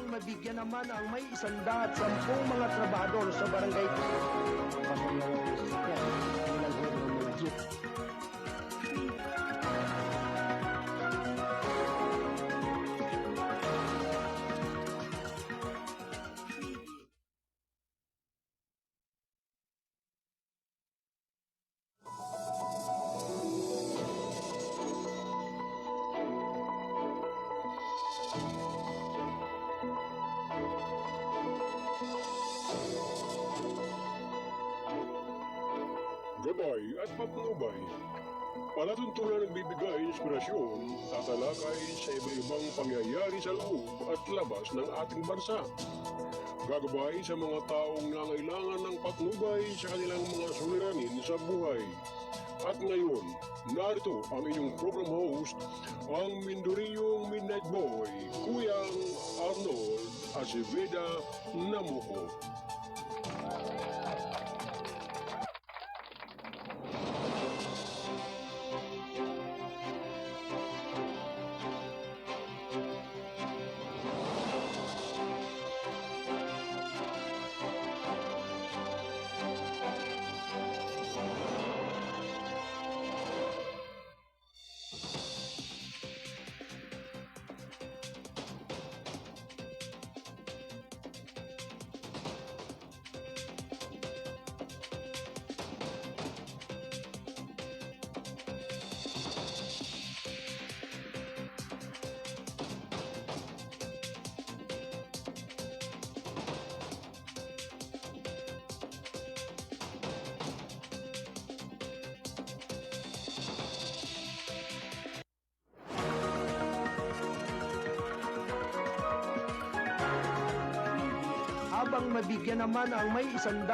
mabigyan naman ang may 110 mga trabahador sa barangay. Gabay at patnubay. Palatuntunan nagbibigay inspirasyon, tatalakay sa iba-ibang pangyayari sa loob at labas ng ating bansa. Gagabay sa mga taong nangailangan ng patnubay sa kanilang mga suliranin sa buhay. At ngayon, narito ang inyong program host, ang Mindoriyong Midnight Boy, Kuyang Arnold Aceveda Namuco. Habang mabigyan naman ang may 110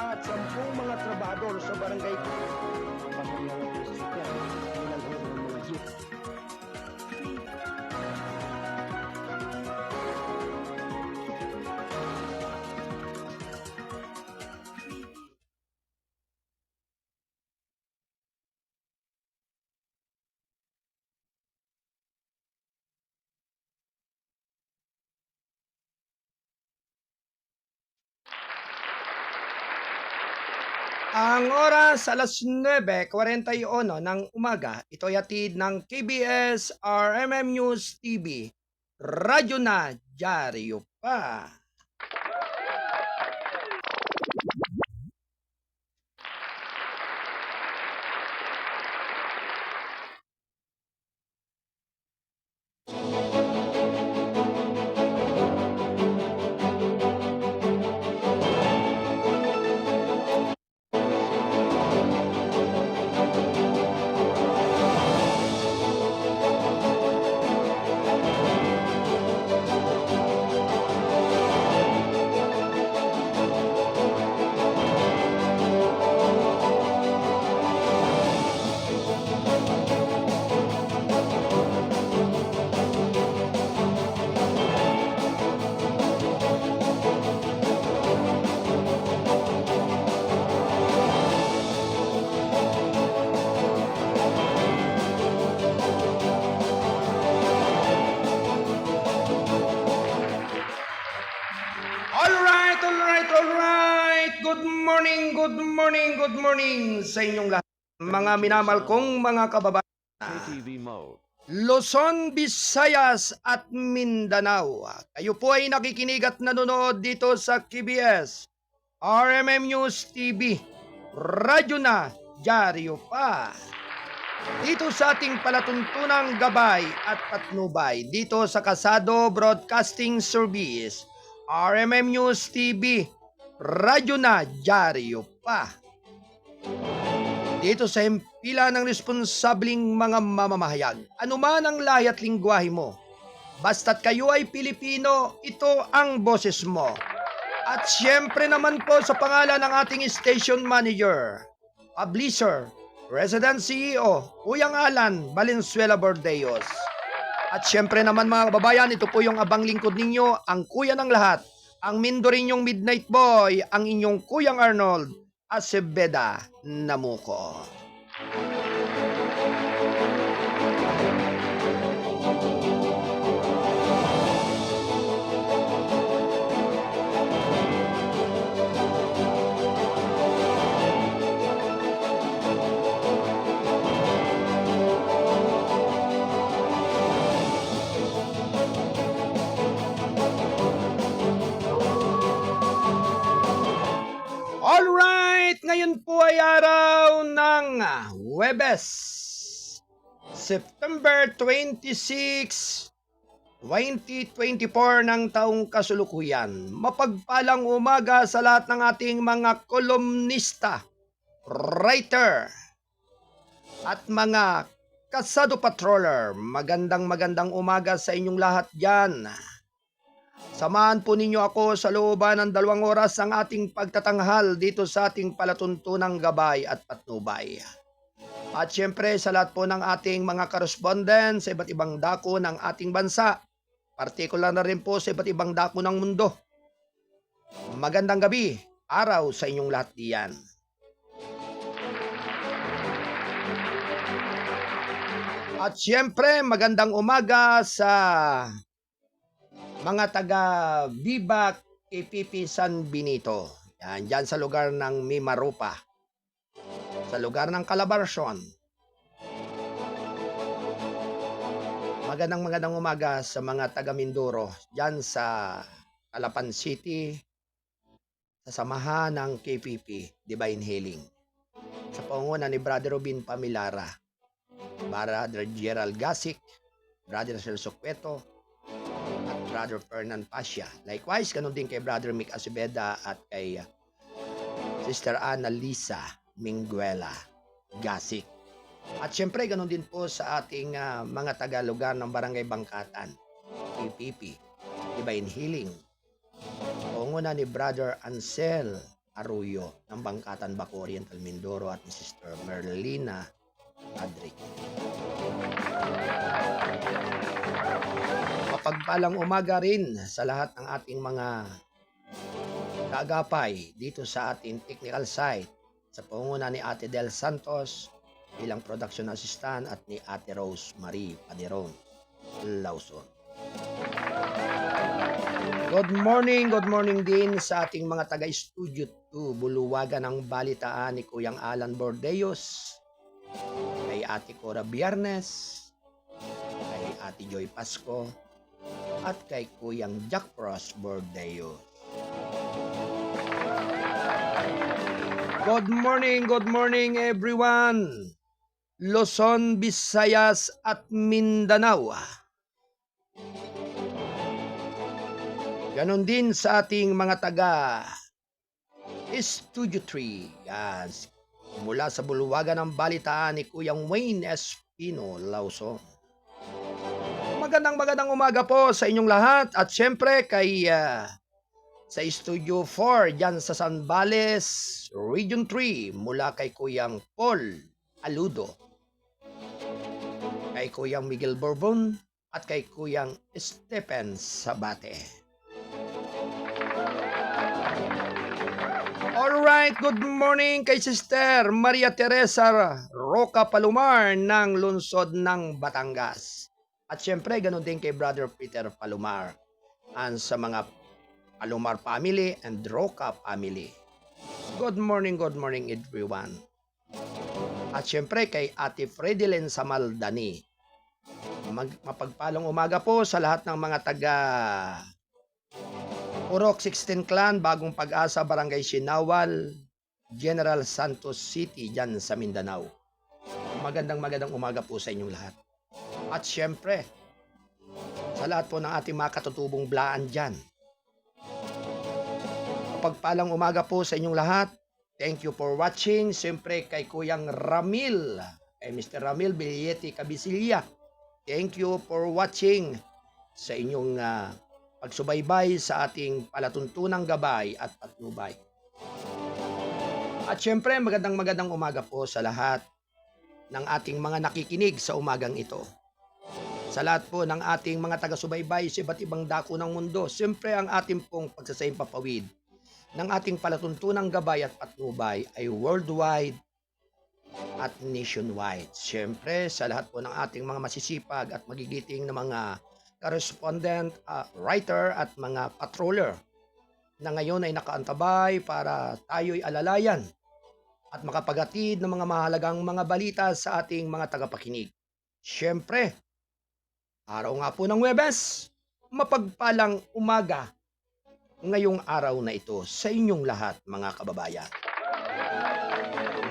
mga trabahador sa barangay. Ang oras alas 9:41 ng umaga, ito'y hatid ng KBS RMM News TV. Radyo na, dyaryo pa. Alright. Good morning sa inyong lahat. Mga minamahal kong mga kababayan. TV mode. Luzon, Visayas at Mindanao. Kayo po ay nakikinig at nanonood dito sa KBS RMM News TV. Radyo na, dyaryo pa. Dito sa ating palatuntunang gabay at patnubay, dito sa Kasado Broadcasting Service, RMM News TV, radyo na, dyaryo pa. Dito sa hempila ng responsabling mga mamamahayag, anuman ang lahi at lingwahe mo, basta't kayo ay Pilipino, ito ang boses mo. At siyempre naman po sa pangalan ng ating station manager, publisher, Resident CEO, Kuyang Alan Valenzuela Bordeos. At siyempre naman mga kababayan, ito po yung abang lingkod ninyo, ang kuya ng lahat, ang Mindorinyong Midnight Boy, ang inyong Kuyang Arnold Aceveda Namuco. ngayon po ay araw ng Huwebes, September 26, 2024 ng taong kasulukuyan. Mapagpalang umaga sa lahat ng ating mga kolumnista, writer, at mga kasado patroller. Magandang umaga sa inyong lahat dyan. Samahan po ninyo ako sa looban ng 2 oras ng ating pagtatanghal dito sa ating palatuntunang gabay at patnubay. At syempre sa lahat po ng ating mga correspondent sa iba't ibang dako ng ating bansa, partikular na rin po sa iba't ibang dako ng mundo. Magandang gabi, araw sa inyong lahat diyan. At syempre magandang umaga sa mga taga Viva KPP San Benito. Yan, dyan sa lugar ng Mimaropa. Sa lugar ng Calabarzon. Magandang umaga sa mga taga Mindoro. Dyan sa Calapan City. Sa samahan ng KPP, Divine Healing. Sa pangunguna ni Brother Robin Pamilara. Brother Gerald Gasik. Brother Celso Cueto. Brother Fernan Pasha. Likewise, ganun din kay Brother Mick Acebeda at kay Sister Ana Lisa Minguela Gasik. At syempre, ganun din po sa ating mga taga-lugar ng Barangay Bangkatan, PPP, Divine Healing. Pangunguna ni Brother Ansel Arroyo ng Bangkatan, Baco Oriental, Mindoro at ni Sister Merlina Padrick. Pagpalang umaga rin sa lahat ng ating mga kaagapay dito sa ating technical site sa pangunguna ni Ate Del Santos bilang production assistant at ni Ate Rose Marie Paderon Lawson. Good morning din sa ating mga taga-studio 2 Buluwagan ng balitaan ni Kuyang Alan Bordeos, kay Ate Cora Biernes, kay Ate Joy Pasco, at kay Kuyang Jack Frost Bordeo. Good morning everyone. Luzon, Visayas at Mindanao. Ganon din sa ating mga taga Studio 3. Yan. Mula sa Buluwagan ng balitaan ni Kuyang Wayne Espino Lawson. Magandang umaga po sa inyong lahat at syempre kay sa Studio 4 dyan sa San Bales, Region 3 mula kay Kuyang Paul Aludo, kay Kuyang Miguel Bourbon at kay Kuyang Stephen Sabate. Alright, good morning kay Sister Maria Teresa Roca Palomar ng lungsod ng Batangas. At syempre, ganun din kay Brother Peter Palomar and sa mga Palomar family and Roca family. Good morning everyone. At syempre, kay Ate Fredeline Samaldani. Mapagpalang umaga po sa lahat ng mga taga Purok 16 Clan, Bagong Pag-asa, Barangay Sinawal, General Santos City, dyan sa Mindanao. Magandang umaga po sa inyong lahat. At syempre, sa lahat po ng ating mga katutubong blaan dyan. Pagpalang umaga po sa inyong lahat. Thank you for watching. Syempre kay Kuyang Ramil, kay Mr. Ramil Bilieti Cabisilia. Thank you for watching sa inyong pagsubaybay sa ating palatuntunang gabay at patnubay. At syempre, magandang umaga po sa lahat ng ating mga nakikinig sa umagang ito. Sa lahat po ng ating mga taga-subaybay sa iba't ibang dako ng mundo, siyempre ang ating pong pagsasayang papawid ng ating palatuntunang gabay at patnubay ay worldwide at nationwide. Siyempre sa lahat po ng ating mga masisipag at magigiting na mga correspondent, writer at mga patroller na ngayon ay nakaantabay para tayo'y alalayan at makapagatid ng mga mahalagang mga balita sa ating mga tagapakinig. Siyempre, araw nga po ng Huwebes, mapagpalang umaga ngayong araw na ito sa inyong lahat mga kababayan.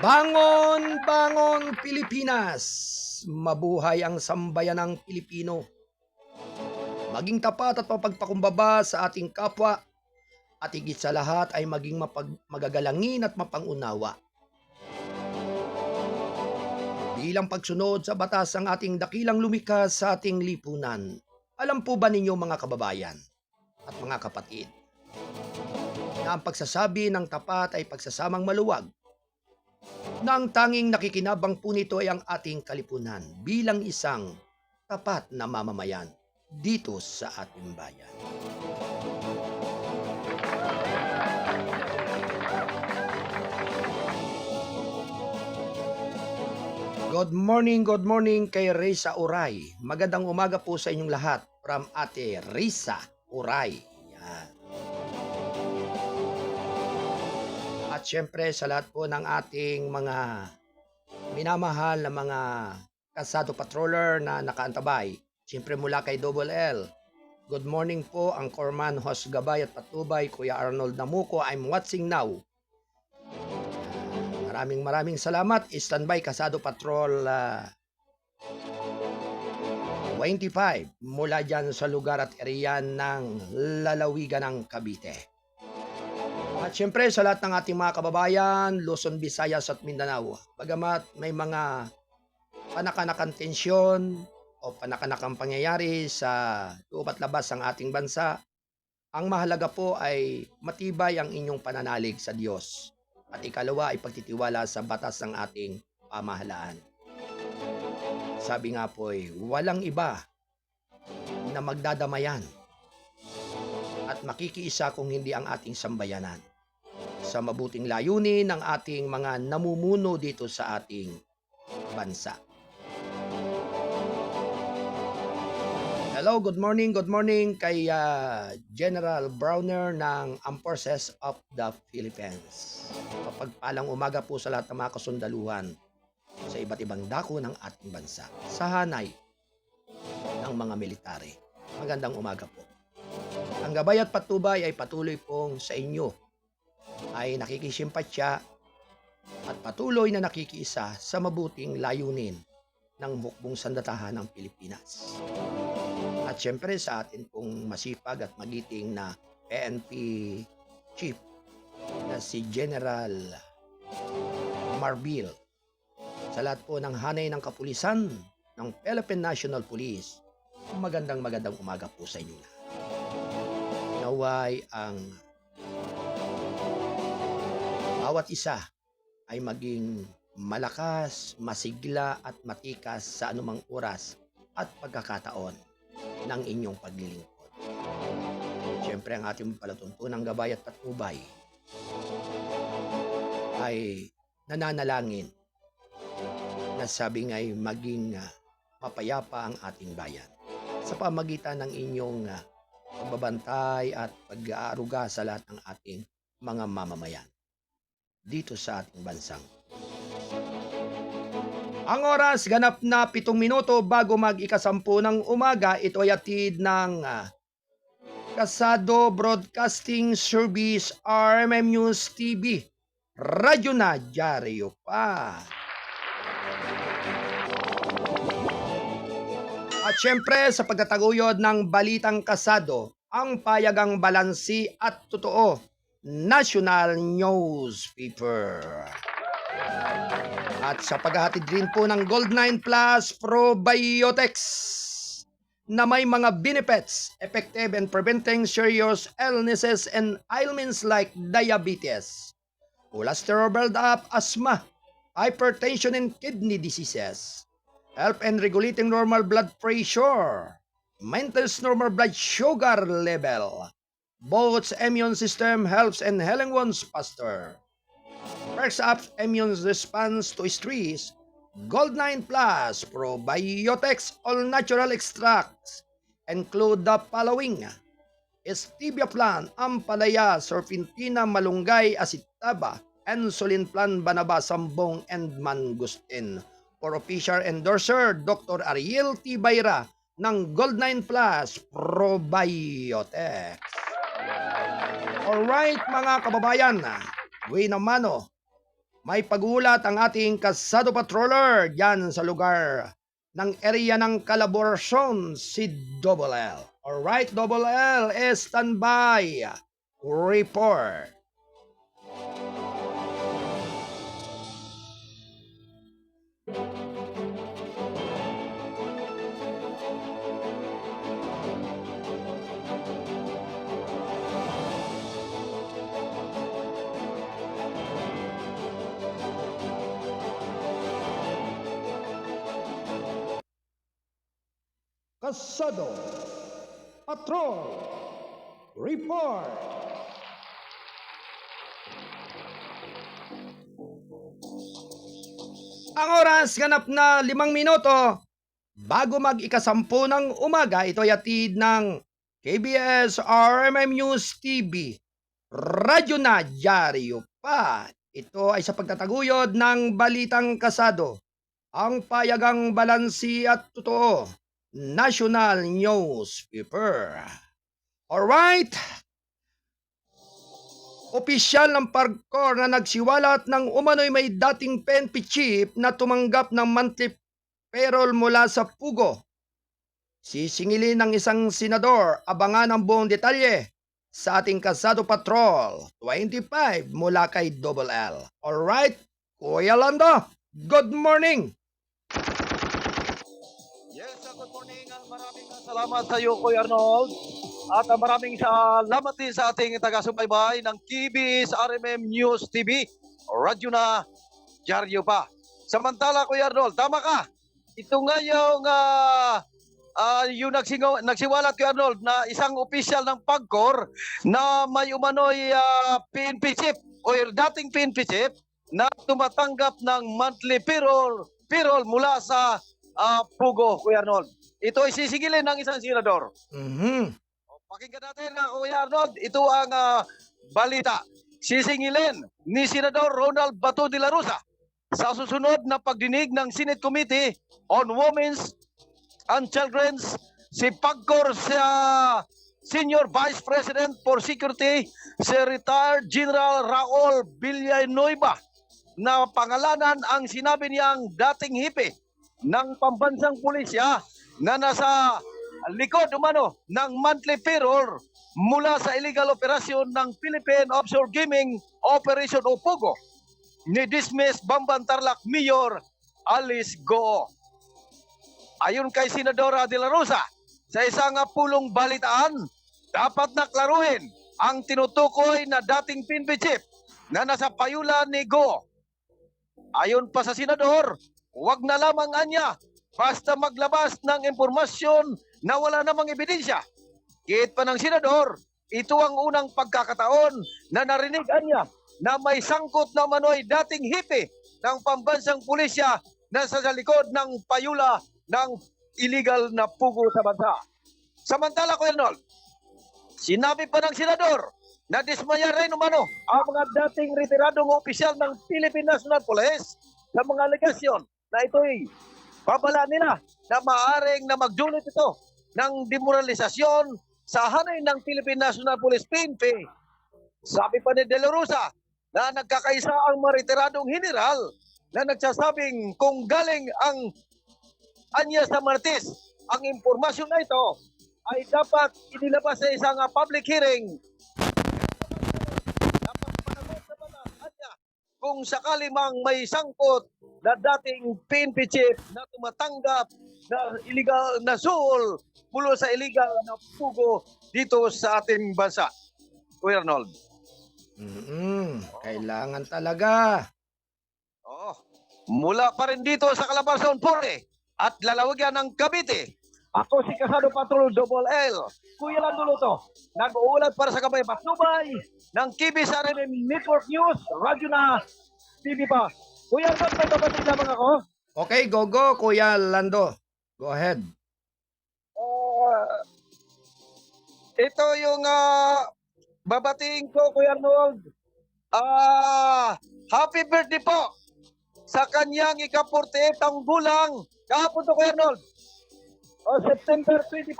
Bangon, bangon Pilipinas! Mabuhay ang sambayanang Pilipino. Maging tapat at mapagpakumbaba sa ating kapwa at higit sa lahat ay maging magagalangin at mapangunawa. Bilang pagsunod sa batas ng ating dakilang lumikha sa ating lipunan, alam po ba ninyo mga kababayan at mga kapatid, na ang pagsasabi ng tapat ay pagsasamang maluwag, na ang tanging nakikinabang po nito ay ang ating kalipunan bilang isang tapat na mamamayan dito sa ating bayan. Good morning kay Risa Uray. Magandang umaga po sa inyong lahat from Ate Risa Uray. Yan. At syempre sa lahat po ng ating mga minamahal na mga kasado patroller na nakaantabay. Syempre mula kay Double L. Good morning po ang Corman Host Gabay at Patubay, Kuya Arnold Namuko. I'm watching now. Maraming salamat. Standby Kasado Patrol 25 mula dyan sa lugar at area ng lalawigan ng Cavite. At syempre sa lahat ng ating mga kababayan, Luzon, Visayas at Mindanao. Bagamat may mga panakanakang tensyon o panakanakang pangyayari sa loob at labas ng ating bansa, ang mahalaga po ay matibay ang inyong pananalig sa Diyos. At ikalawa ay pagtitiwala sa batas ng ating pamahalaan. Sabi nga po ay walang iba na magdadamayan at makikiisa kung hindi ang ating sambayanan sa mabuting layunin ng ating mga namumuno dito sa ating bansa. Hello, good morning kay General Browner ng Armed Forces of the Philippines. Mapagpalang umaga po sa lahat ng mga kasundaluhan sa iba't ibang dako ng ating bansa. Sa hanay ng mga military. Magandang umaga po. Ang gabay at patubay ay patuloy pong sa inyo ay nakikisimpatya at patuloy na nakikiisa sa mabuting layunin ng hukbong sandatahan ng Pilipinas. At syempre sa atin pong masipag at magiting na PNP Chief na si General Marbil. Sa lahat po ng hanay ng kapulisan ng Philippine National Police, magandang umaga po sa inyo. Naway ang bawat isa ay maging malakas, masigla at matikas sa anumang oras at pagkakataon ng inyong paglilingkod. Siyempre ang ating palatuntunang gabay at patnubay ay nananalangin na sabi nga'y maging mapayapa ang ating bayan sa pamagitan ng inyong pagbabantay at pag-aaruga sa lahat ng ating mga mamamayan dito sa ating bansang. Ang oras ganap na 7 minuto bago mag-ikasampu ng umaga. Ito ay atid ng Kasado Broadcasting Service, RMM News TV, Radyo na Diaryo pa. At syempre sa pagtataguyod ng balitang kasado, ang payagang balansi at totoo, National Newspaper. At sa paghahatid rin po ng Gold9 Plus Probiotics na may mga benefits, effective in preventing serious illnesses and ailments like diabetes, cholesterol build-up, asthma, hypertension and kidney diseases, help in regulating normal blood pressure, maintains normal blood sugar level, boosts immune system, helps in healing wounds faster, perks up immune response to stress. Gold9 Plus Probiotics all natural extracts include the following: Stevia plant, ampalaya, serpentina, malunggay, asitaba, insulin plant, banaba, sambong, and mangustin. For official endorser, Dr. Ariel T. Bayra ng Gold9 Plus Probiotics. Alright mga kababayan, Buena mano, May pagulat ang ating kasado patroller diyan sa lugar ng area ng Calaboracion, si Double L. Alright, Double L, standby. Report. Kasado Patrol Report. Ang oras ganap na 5 minuto bago mag-ikasampu ng umaga. Ito ay atid ng KBS RMM News TV. Radyo na dyaryo pa. Ito ay sa pagtataguyod ng balitang kasado. Ang payagang balansi at totoo. National Newspaper. Alright. Opisyal ng PAGCOR na nagsiwalat ng umano'y may dating PNP chief na tumanggap ng monthly payroll mula sa Pugo. Sisingilin ng isang senador, abangan ang buong detalye sa ating Kasado Patrol 25 mula kay Double L. Alright, Kuya Lando, good morning! Yes, good morning. Maraming salamat sa iyo, Kuya Arnold. At maraming salamat din sa ating taga-subaybay ng KBS RMM News TV. Radyo na, dyaryo pa. Samantala, Kuya Arnold, tama ka. Ito nga yung nagsiwalat, Kuya Arnold, na isang opisyal ng PAGCOR na may umano'y PNP chief o dating PNP chief na tumatanggap ng monthly payroll mula sa Pugo, Kuya Arnold. Ito ay sisigilin ng isang senador. Pakinggan natin nga, Kuya Arnold. Ito ang balita. Sisingilin ni Senador Ronald Bato de la Rosa sa susunod na pagdinig ng Senate Committee on Women's and Children's si PAGCOR sa Senior Vice President for Security, si retired General Raul Villanueva, na pangalanan ang sinabi niyang dating hipe ng pambansang pulisya na nasa likod umano ng monthly payroll mula sa illegal operasyon ng Philippine Offshore Gaming Operation o POGO ni dismiss Bamban Tarlac Mayor Alice Goo. Ayon kay Senadora de la Rosa, sa isang pulong balitaan, dapat na klaruhin ang tinutukoy na dating PNP chief na nasa payulan ni Goo. Ayon pa sa Senador, huwag na lamang anya basta maglabas ng impormasyon na wala namang ebidensya. Giit pa ng Senador, ito ang unang pagkakataon na narinig niya na may sangkot na manoy dating hipe ng pambansang pulisya na sa likod ng payula ng illegal na pugo sa bansa. Samantala, Kuya Arnold, sinabi pa ng Senador na dismaya rin umano ang mga dating retiradong opisyal ng Philippine National Police sa mga alegasyon na ito'y babala nila na maaring na magdulot ito ng demoralisasyon sa hanay ng Philippine National Police PNP. Sabi pa ni De La Rosa na nagkakaisa ang mga retiradong general na nagsasabing kung galing ang anya sa Martes, ang impormasyon na ito ay dapat inilabas sa isang public hearing. Dapat panagot sa batas anya kung sakali mang may sangkot na dating PNP chief na tumatanggap na illegal na suol mula sa illegal na pugo dito sa ating bansa. Kuya Arnold. Kailangan talaga. Mula pa rin dito sa Calabarzon Pore at lalawigan ng Cavite. Ako si Kasado Patrol Double L. Kuya Landuluto, nag-uulat para sa Kabay Patnubay ng KBS RMM Network News, Radyo na TV pa. Kuya Arnold, may babating lamang ako. Okay, go, Kuya Lando. Go ahead. Ito yung babating ko, Kuya Arnold. Happy birthday po sa kanyang ika-48 ang gulang. Kahapon to, Kuya Arnold. September 25.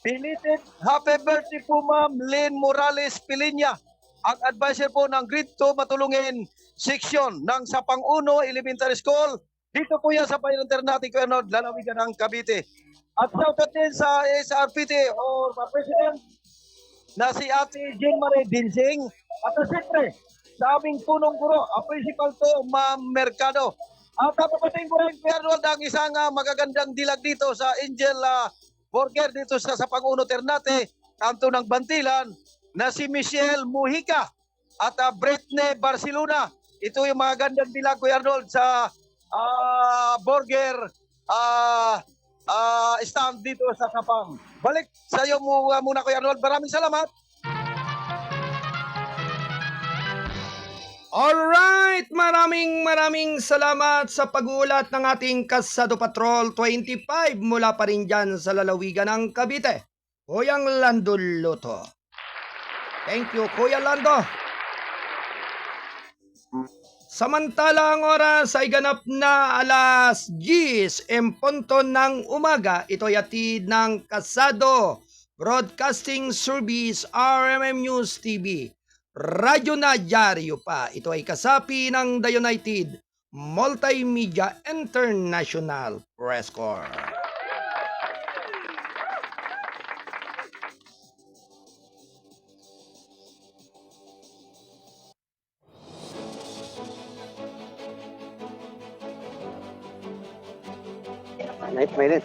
Belated happy birthday po, Ma'am Lynn Morales Pilinya, ang advisor po ng Grade 2 matulungin section ng Sapang 1 Elementary School. Dito po yan sa Payanter natin, Kuya Arnold, lalawigan ng Cavite. At shoutout din sa SRPT or President na si Ate Jean Marie Dinsing. At siyempre, sa aming punong guro, ang principal to, Ma'am Mercado. At papapatiin ko rin, Kuya Arnold, ang isang magagandang dilag dito sa Angel Burger dito sa Sapang 1 Ternate, kanto ng Bantilan, na si Michelle Mujica at Britney Barcelona. Ito yung mga gandang dilag, Kuya Arnold, sa burger stand dito sa Sapang. Balik sa iyo muna, Kuya Arnold. Maraming salamat. Alright, maraming salamat sa pag-uulat ng ating Kasado Patrol 25 mula pa rin dyan sa lalawigan ng Cavite. Kuyang Lando Luto. Thank you, Kuya Lando. Samantala ang oras ay ganap na alas 10 punto ng umaga. Ito'y atid ng Kasado Broadcasting Service RMM News TV. Radyo na dyaryo pa. Ito ay kasapi ng The United Multimedia International Press Corps. Mainit.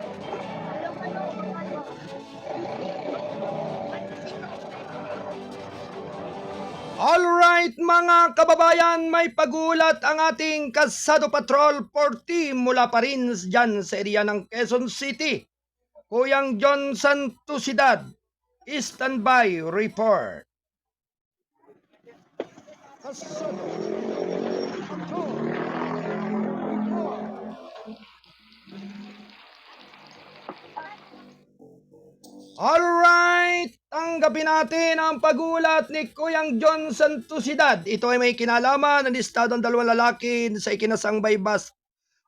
Alright mga kababayan, may pagulat ang ating Kasado Patrol 40 mula pa rin dyan sa area ng Quezon City. Kuyang John Santusidad, standby report. Kasado Patrol report. Alright, tanggapin natin ang pagulat ni Kuyang John Santusidad. Ito ay may kinalaman ng listado ng dalawang lalaki sa ikinasang bypass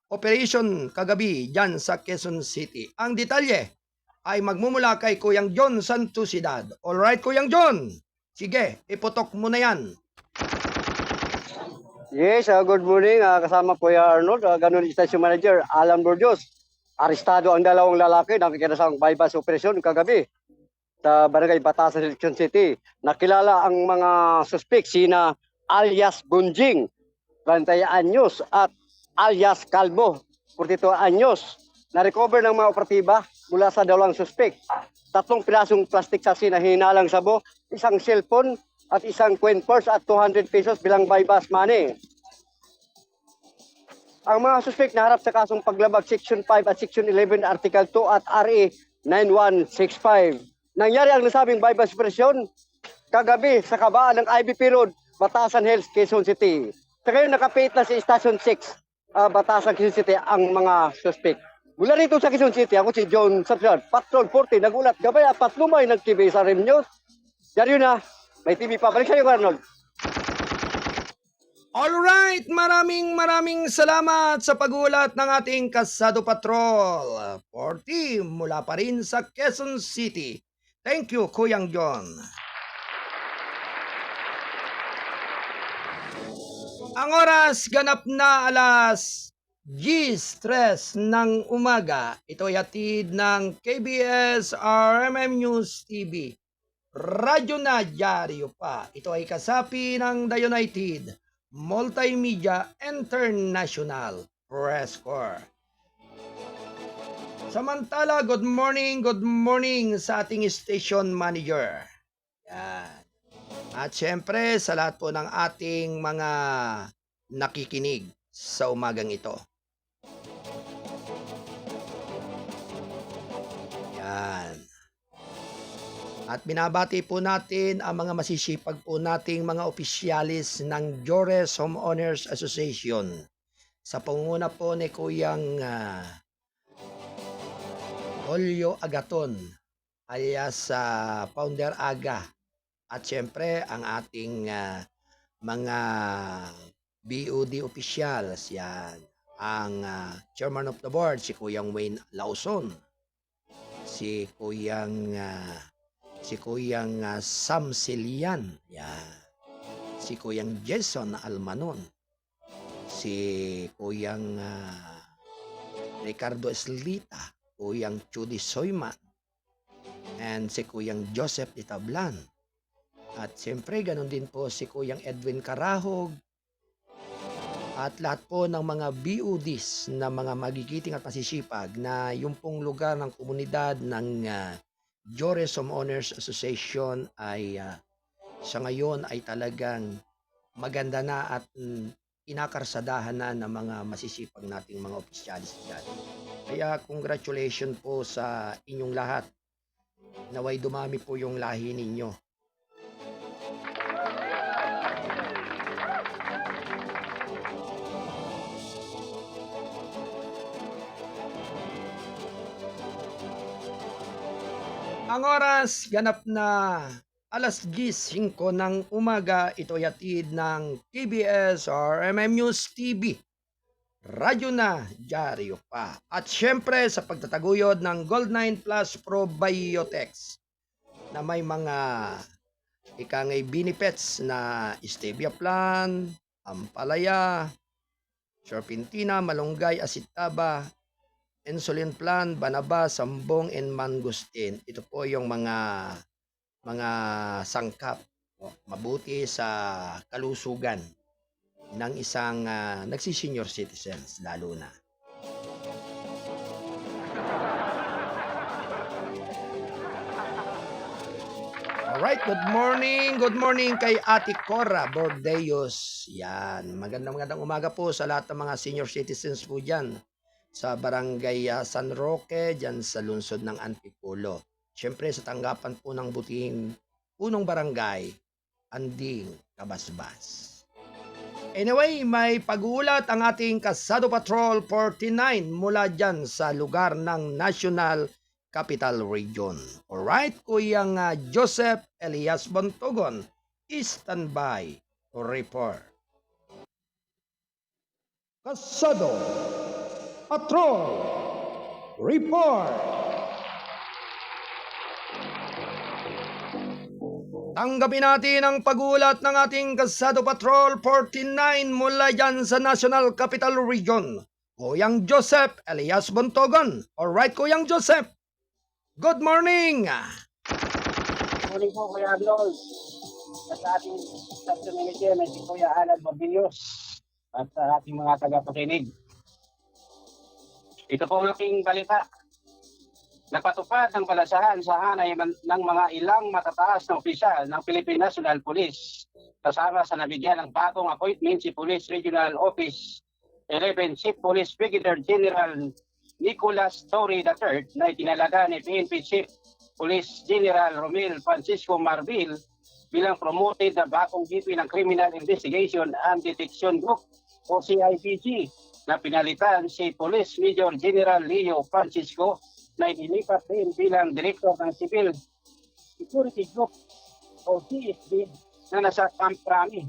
operation kagabi dyan sa Quezon City. Ang detalye ay magmumula kay Kuyang John Santusidad. Alright, Kuyang John. Sige, iputok mo na yan. Yes, good morning. Kasama po yung Arnold, ganun station manager, Alan Burgos. Arestado ang dalawang lalaki na kinasang bypass operation kagabi sa Barangay Batasan, Quezon City. Nakilala ang mga suspek sina alias Bunjing, 30 anyos, at alias Calvo, 42 anyos. Na-recover ng mga operatiba mula sa dalawang suspek. 3 pirasong plastic sachet na hinalang sabo, isang cellphone at isang coin purse at 200 pesos bilang bypass money. Ang mga suspect naharap sa kasong paglabag Section 5 at Section 11, Article 2 at RA 9165. Nangyari ang nasabing bypass operation kagabi sa kabaan ng IBP Road, Batasan Hills, Quezon City. Sa ngayon nakapit na sa Station 6, Batasan, Quezon City ang mga suspect. Mula rito sa Quezon City, ako si John Sapsad, Patrol 40, nagulat gabay at patlumay ng TV sa Rim News. Diyan yun na, may TV pa. Balik sa iyo, Arnold. Alright, maraming salamat sa pagulat ng ating Kasado Patrol 40 mula pa rin sa Quezon City. Thank you, Kuyang John. Ang oras ganap na alas 10:03 ng umaga. Ito ay hatid ng KBS RMM News TV. Radyo na dyaryo pa. Ito ay kasapi ng The United Multimedia International Press Corps. Samantala, good morning sa ating station manager. Yan. At syempre, sa lahat po ng ating mga nakikinig sa umagang ito. Yan. At binabati po natin ang mga masisipag po nating mga opisyalis ng Jores Homeowners Association sa pangunguna po ni Kuyang Olio Agaton alias Founder Aga, at syempre ang ating mga BOD officials, yan ang Chairman of the Board si Kuyang Wayne Lauson, si Kuyang Sam Silian, yan. Si Kuyang Jason Almanon, si Kuyang Ricardo Eslita, Kuyang Judy Soyman, and si Kuyang Joseph Itablan. At siyempre, ganun din po si Kuyang Edwin Carahog, at lahat po ng mga BUDs na mga magigiting at masisipag na yung pong lugar ng komunidad ng Jores Homeowners Association ay sa ngayon ay talagang maganda na at inakarsadahan na ng mga masisipag nating mga opisyalis dyan. Kaya congratulations po sa inyong lahat. Naway dumami po yung lahi ninyo. Ang oras, ganap na alas 10:05 ng umaga. Ito yatid ng TBS or MM News TV. Radyo na, dyaryo pa. At syempre sa pagtataguyod ng Gold9 Plus Probiotics na may mga ikangay benefits na stevia plant, ampalaya, serpentina, malunggay, asitaba, insulin plant, banaba, sambong, and mangustin. Ito po yung mga sangkap mabuti sa kalusugan ng isang nagsisenior citizens lalo na. Alright, good morning kay Ate Cora Bordeos. Yan, magandang umaga po sa lahat ng mga senior citizens po dyan sa barangay San Roque, dyan sa lungsod ng Antipolo. Siyempre sa tanggapan po ng butihing punong barangay, Anding, Kabasbas. Anyway, may pag-uulat ang ating Kasado Patrol 49 mula dyan sa lugar ng National Capital Region. Alright, Kuyang Joseph Elias Bontogon, standby to report. Kasado Patrol Report. Tanggapin natin ang pag-uulat ng ating Kasado Patrol 49 mula dyan sa National Capital Region. Kuyang Joseph Elias Bontogon. Alright, Kuyang Joseph. Good morning! Morning po, Kuya Arnold. At sa ating station manager na si Kuya Alan Mabilios at sa ating mga tagapakinig. Ito po ang aking balita. Napatupad ng balasahan sa hanay ng mga ilang matataas na opisyal ng Philippine National Police kasama sa nabigyan ng bagong appointment si Police Regional Office 11 Chief Police Brigadier General Nicolas Torre III na itinalaga ni PNP Chief Police General Romel Francisco Marbil bilang promoted na bagong VP ng Criminal Investigation and Detection Group o CIDG na pinalitan si Police Major General Leo Francisco na inilipat din bilang Director ng Civil Security Group o CSD na nasa Camp Rami.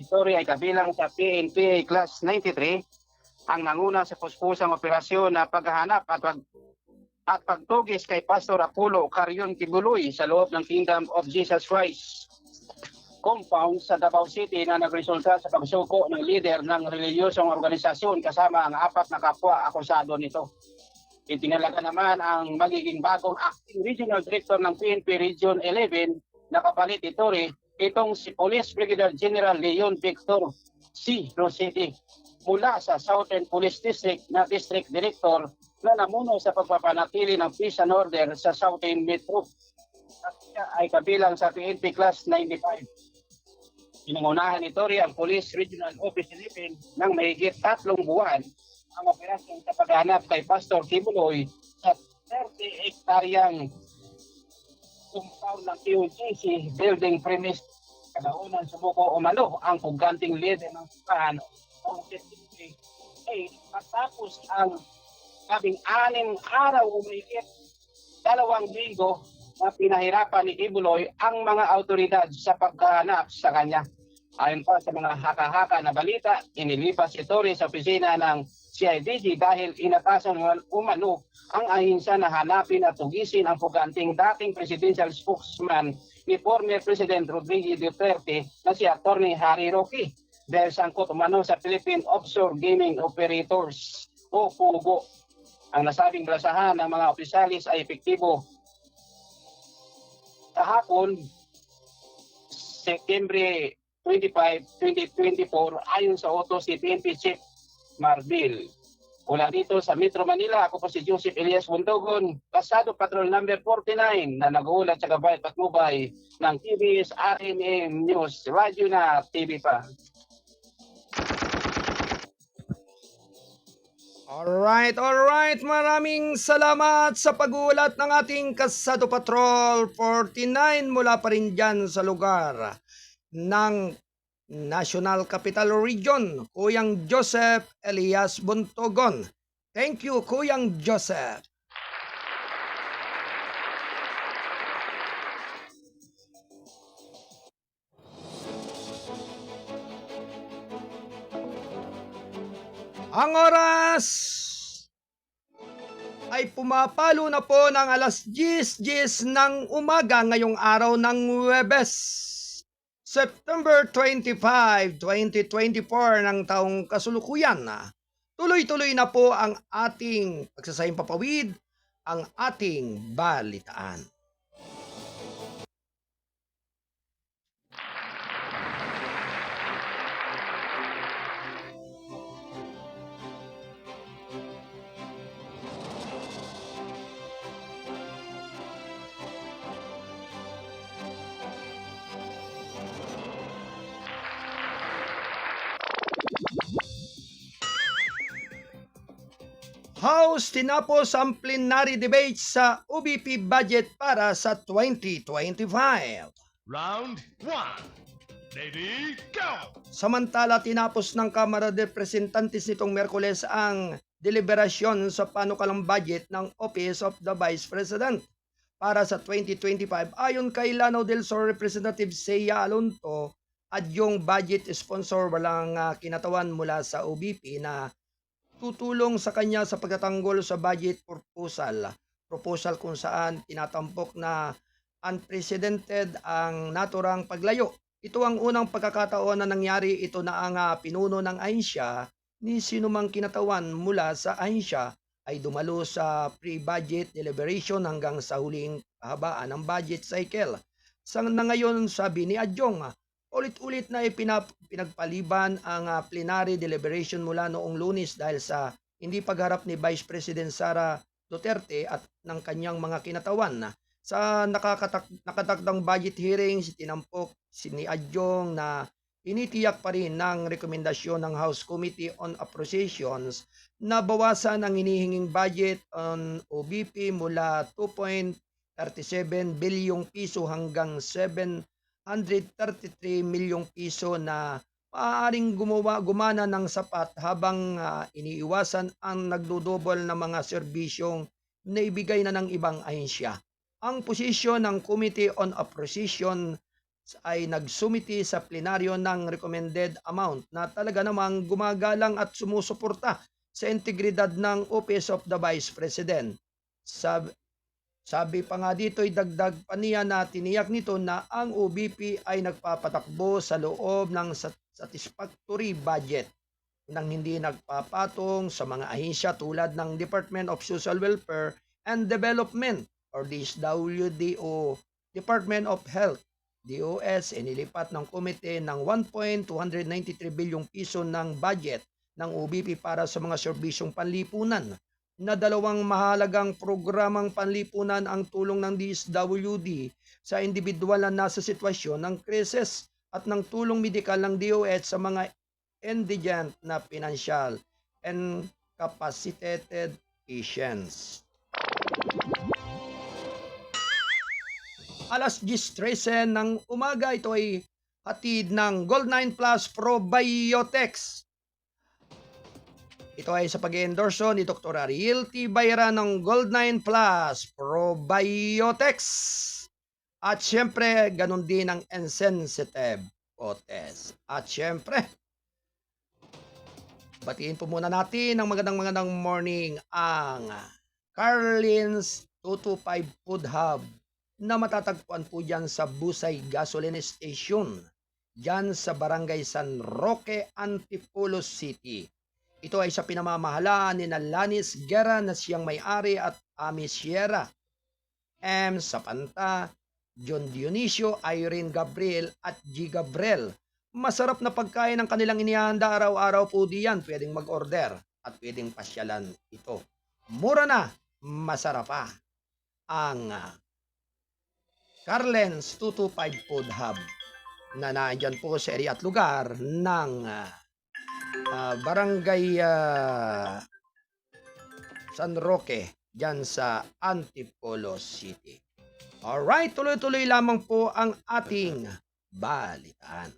Ito ay kabilang sa PNP Class 93 ang nanguna sa puspusang operasyon na paghahanap at pagtugis kay Pastor Apollo Carion Kibuloy sa loob ng Kingdom of Jesus Christ compound sa Davao City na nagresulta sa pagsuko ng leader ng reliyosong organisasyon kasama ang 4 na kapwa akusado nito. Itinalaga naman ang magiging bagong acting regional director ng PNP Region 11 na kapalit ito itong si Police Brigadier General Leon Victor C. Rossetti mula sa Southern Police District na District Director na namuno sa pagpapanatili ng peace and order sa Southern Metro at siya ay kabilang sa PNP Class 95. Pinangunahan ito ang Police Regional Office 11 ng mahigit 3 buwan ang operasyon sa paghahanap kay Pastor Kibuloy sa 30 hektaryang compound ng QGC building premise. Kadaunan sumuko umano ang puganting leader ng sukahan o matapos ang 16 araw umigit 2 linggo na pinahirapan ni Kibuloy ang mga autoridad sa paghahanap sa kanya. Ayon pa sa mga haka-haka na balita, inilipas si Torre sa opisina ng CIDG dahil inatasan umano ang ahensya na hanapin at tugisin ang puganting dating presidential spokesman ni former President Rodrigo Duterte na si Atty. Harry Roque. dahil sangkot umano sa Philippine Offshore Gaming Operators o POGO. Ang nasabing balasahan ng mga opisyalis ay epektibo. Kahapon, September 25, 2024, ayon sa utos si PNP Chief Marbil. Mula dito sa Metro Manila, ako po si Joseph Elias Bundogon, Pasado Patrol Number 49 na nag-uulat sa Gabay at Patnubay ng TVS RMN News, radyo na TV pa. Alright. Maraming salamat sa pag-uulat ng ating Kasado Patrol 49 mula pa rin dyan sa lugar ng National Capital Region, Kuyang Joseph Elias Buntogon. Thank you, Kuyang Joseph. Ang oras ay pumapalo na po ng alas 10:10 ng umaga ngayong araw ng Huwebes, September 25, 2024 ng taong kasulukuyan. Tuloy-tuloy na po ang ating pagsasayang papawid, ang ating balitaan. House tinapos ang plenary debate sa OBP budget para sa 2025. Round 1. Ready, go! Samantala, tinapos ng Kamara de Representantes nitong Miyerkules ang deliberasyon sa panukalang budget ng Office of the Vice President para sa 2025. Ayon kay Lanao del Sur Representative Seiya Alonto, adyong budget sponsor walang kinatawan mula sa OBP na tutulong sa kanya sa pagtatanggol sa budget proposal kung saan tinatampok na unprecedented ang naturang paglayo. Ito ang unang pagkakataon na nangyari. Ito na ang pinuno ng ahensya ni sinumang kinatawan mula sa ahensya ay dumalo sa pre-budget deliberation hanggang sa huling kahabaan ng budget cycle. Sa na ngayon, sabi ni Adjong, ulit-ulit na pinagpaliban ang plenary deliberation mula noong Lunes dahil sa hindi pagharap ni Vice President Sara Duterte at ng kanyang mga kinatawan. Sa nakatakdang budget hearings, tinampok ni Adjong na tinitiyak pa rin ng rekomendasyon ng House Committee on Appropriations na bawasan ang hinihinging budget on OBP mula 2.37 bilyong piso hanggang 133 milyong piso na maaaring gumana ng sapat habang iniiwasan ang nagdudubol na mga serbisyong na ibigay na ng ibang ahensya. Ang posisyon ng Committee on Appropriations ay nagsumiti sa plenaryo ng recommended amount na talaga namang gumagalang at sumusuporta sa integridad ng Office of the Vice President. Sabi pa nga dito ay dagdag pa niya na tiniyak nito na ang OBP ay nagpapatakbo sa loob ng satisfactory budget nang hindi nagpapatong sa mga ahensya tulad ng Department of Social Welfare and Development or DSWD o Department of Health, DOS, inilipat ng komite ng 1.293 bilyong piso ng budget ng OBP para sa mga serbisyong panlipunan na dalawang mahalagang programang panlipunan ang tulong ng DSWD sa individual na nasa sitwasyon ng krisis at ng tulong medikal ng DOH sa mga indigent na financial and incapacitated patients. Alas 10:13 ng umaga, ito ay hatid ng Gold9 Plus Probiotics. Ito ay sa pag-endorso ni Dr. Ariel T. Bayra ng Gold9 Plus Probiotics. At syempre, ganun din ang insensitive potes. At syempre, batiin po muna natin ng magandang morning ang Carlin's 225 Food Hub na matatagpuan po dyan sa Busay Gasoline Station. dyan sa Barangay San Roque, Antipolo City. Ito ay sa pinamamahalaan ni Lanis Guerra na siyang may-ari at Ami Sierra, M. Sapanta, John Dionisio, Irene Gabriel at G. Gabriel. Masarap na pagkain ang kanilang inihanda araw-araw po diyan. Pwedeng mag-order at pwedeng pasyalan ito. Mura na, masarap pa ang Carlen's 225 Food Hub na nandyan po sa area at lugar ng Barangay San Roque dyan sa Antipolo City. Alright, tuloy-tuloy lamang po ang ating balitaan.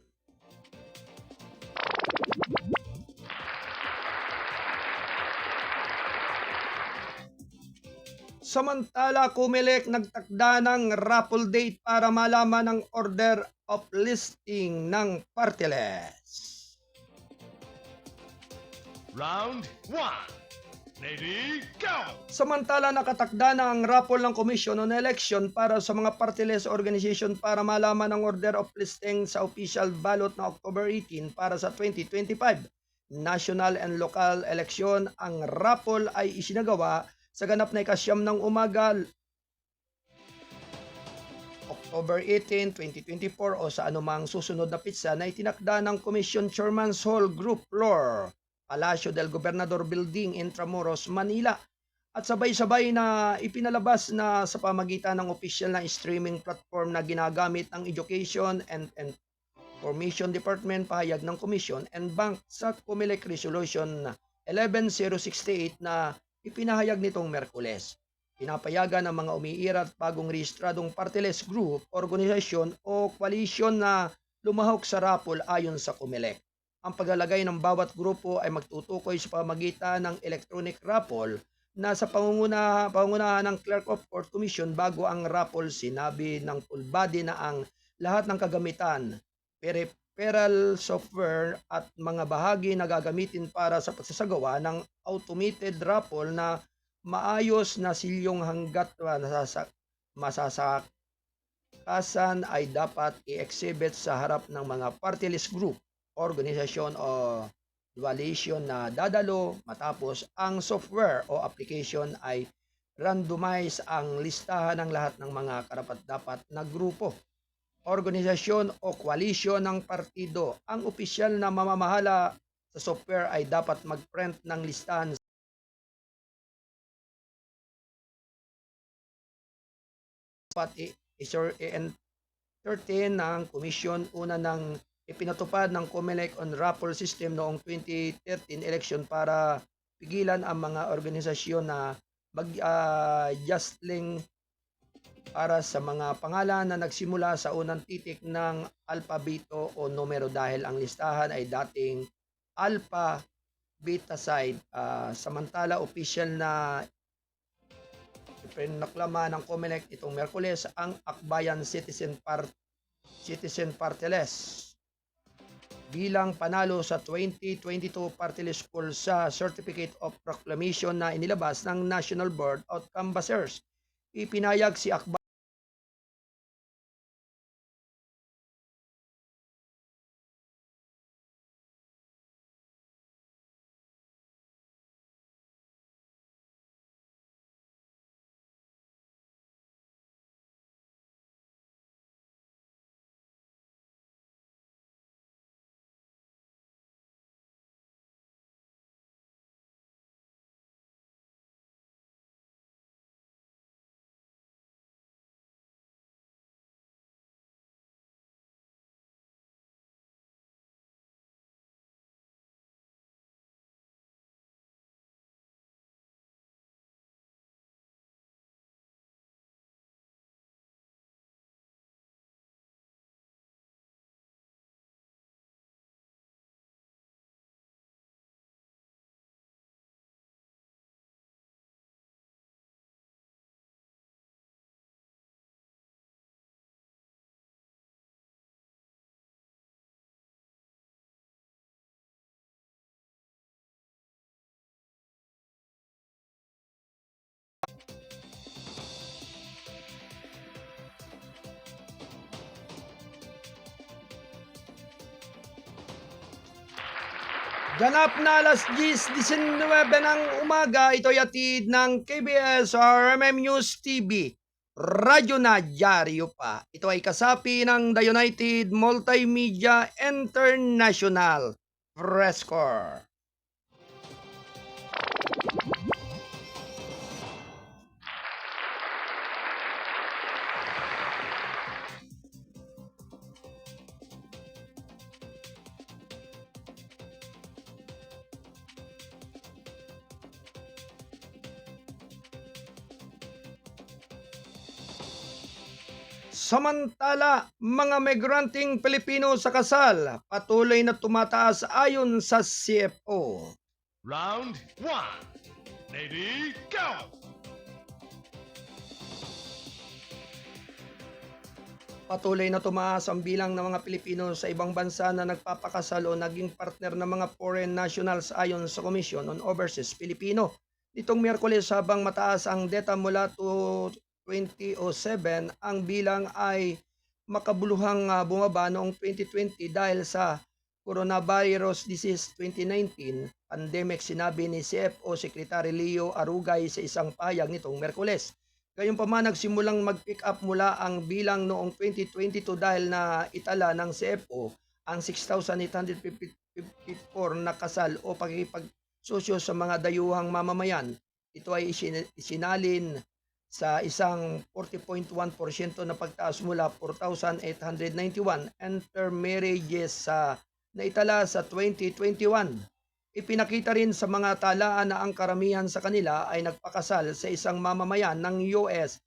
Samantala, Comelec nagtakda ng raffle date para malaman ang order of listing ng party list. Round 1. Ready, go! Samantala, nakatakda na ang raffle ng Commission on Election para sa mga party list organization para malaman ang order of listing sa official ballot na October 18 para sa 2025 national and local election. Ang raffle ay isinagawa sa ganap na ikasyam ng umaga, October 18, 2024 o sa anumang susunod na pitsa na itinakda ng Commission Chairman's Hall Group Floor, Palacio del Gobernador Building, Intramuros, Manila. At sabay-sabay na ipinalabas na sa pamagitan ng official na streaming platform na ginagamit ng Education and Information Department, pahayag ng Commission and Bank sa Comelec Resolution 11068 na ipinahayag nitong Merkules. Pinapayagan ang mga umiira at bagong rehistradong party list group, organisasyon o koalisyon na lumahok sa raffle ayon sa Comelec. Ang paglalagay ng bawat grupo ay magtutukoy sa pamagitan ng electronic raffle na sa pangungunahan ng Clerk of Court Commission. Bago ang raffle, sinabi ng full body na ang lahat ng kagamitan, peripheral software at mga bahagi na gagamitin para sa pagsasagawa ng automated raffle na maayos na silyong hanggat masasakasan ay dapat i-exhibit sa harap ng mga party list group, organisasyon o coalition na dadalo. Matapos ang software o application ay randomize ang listahan ng lahat ng mga karapat-dapat na grupo, organisasyon o koalisyon ng partido. Ang opisyal na mamamahala sa software ay dapat mag-print ng listahan dapat i-entertain ng komisyon una ng ipinatupad ng Comelec on raffle system noong 2013 election para pigilan ang mga organisasyon na mag-jostling para sa mga pangalan na nagsimula sa unang titik ng alpabito o numero dahil ang listahan ay dating alpha beta side. Samantala, official na ipinaklama ng Comelec itong Merkules ang Akbayan Citizen Party List bilang panalo sa 2022 Party List Poll sa Certificate of Proclamation na inilabas ng National Board of Canvassers. Ipinayag si Akbayan Ganap na alas 10:19 ng umaga, ito'y atid ng KBS RMM News TV. Radyo na dyaryo pa. Ito ay kasapi ng The United Multimedia International Press Corps. Samantala, mga migranteng Pilipino sa kasal patuloy na tumataas ayon sa CFO. Round 1. Ready, go! Patuloy na tumaas ang bilang ng mga Pilipino sa ibang bansa na nagpapakasal o naging partner ng mga foreign nationals ayon sa Commission on Overseas Filipino. Nitong Miyerkules habang mataas ang data mula to 2007, ang bilang ay makabuluhang bumaba noong 2020 dahil sa coronavirus disease 2019 pandemic, sinabi ni CFO Secretary Leo Arugay sa isang pahayag nitong Miyerkules. Gayunpaman, nagsimulang mag-pick up mula ang bilang noong 2022 dahil na itala ng CFO ang 6,854 na kasal o pakikipagsosyo sa mga dayuhang mamamayan. Ito ay isinalin sa isang 40.1% na pagtaas mula 4,891 intermarriages sa naitala sa 2021. Ipinakita rin sa mga talaan na ang karamihan sa kanila ay nagpakasal sa isang mamamayan ng US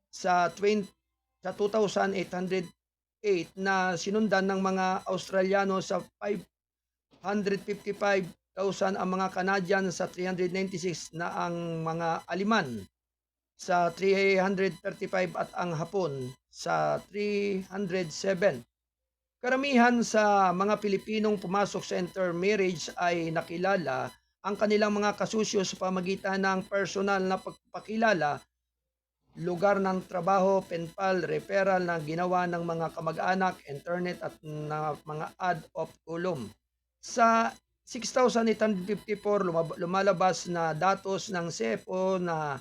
sa 2,808 na sinundan ng mga Australiano sa 555,000, ang mga Canadian sa 396 na ang mga Aliman sa 335 at ang Hapon sa 307. Karamihan sa mga Pilipinong pumasok sa intermarriage ay nakilala ang kanilang mga kasusyo sa pamagitan ng personal na pagpapakilala, lugar ng trabaho, penpal, referral na ginawa ng mga kamag-anak, internet at na mga ad of column. Sa 6,854 lumalabas na datos ng CFO na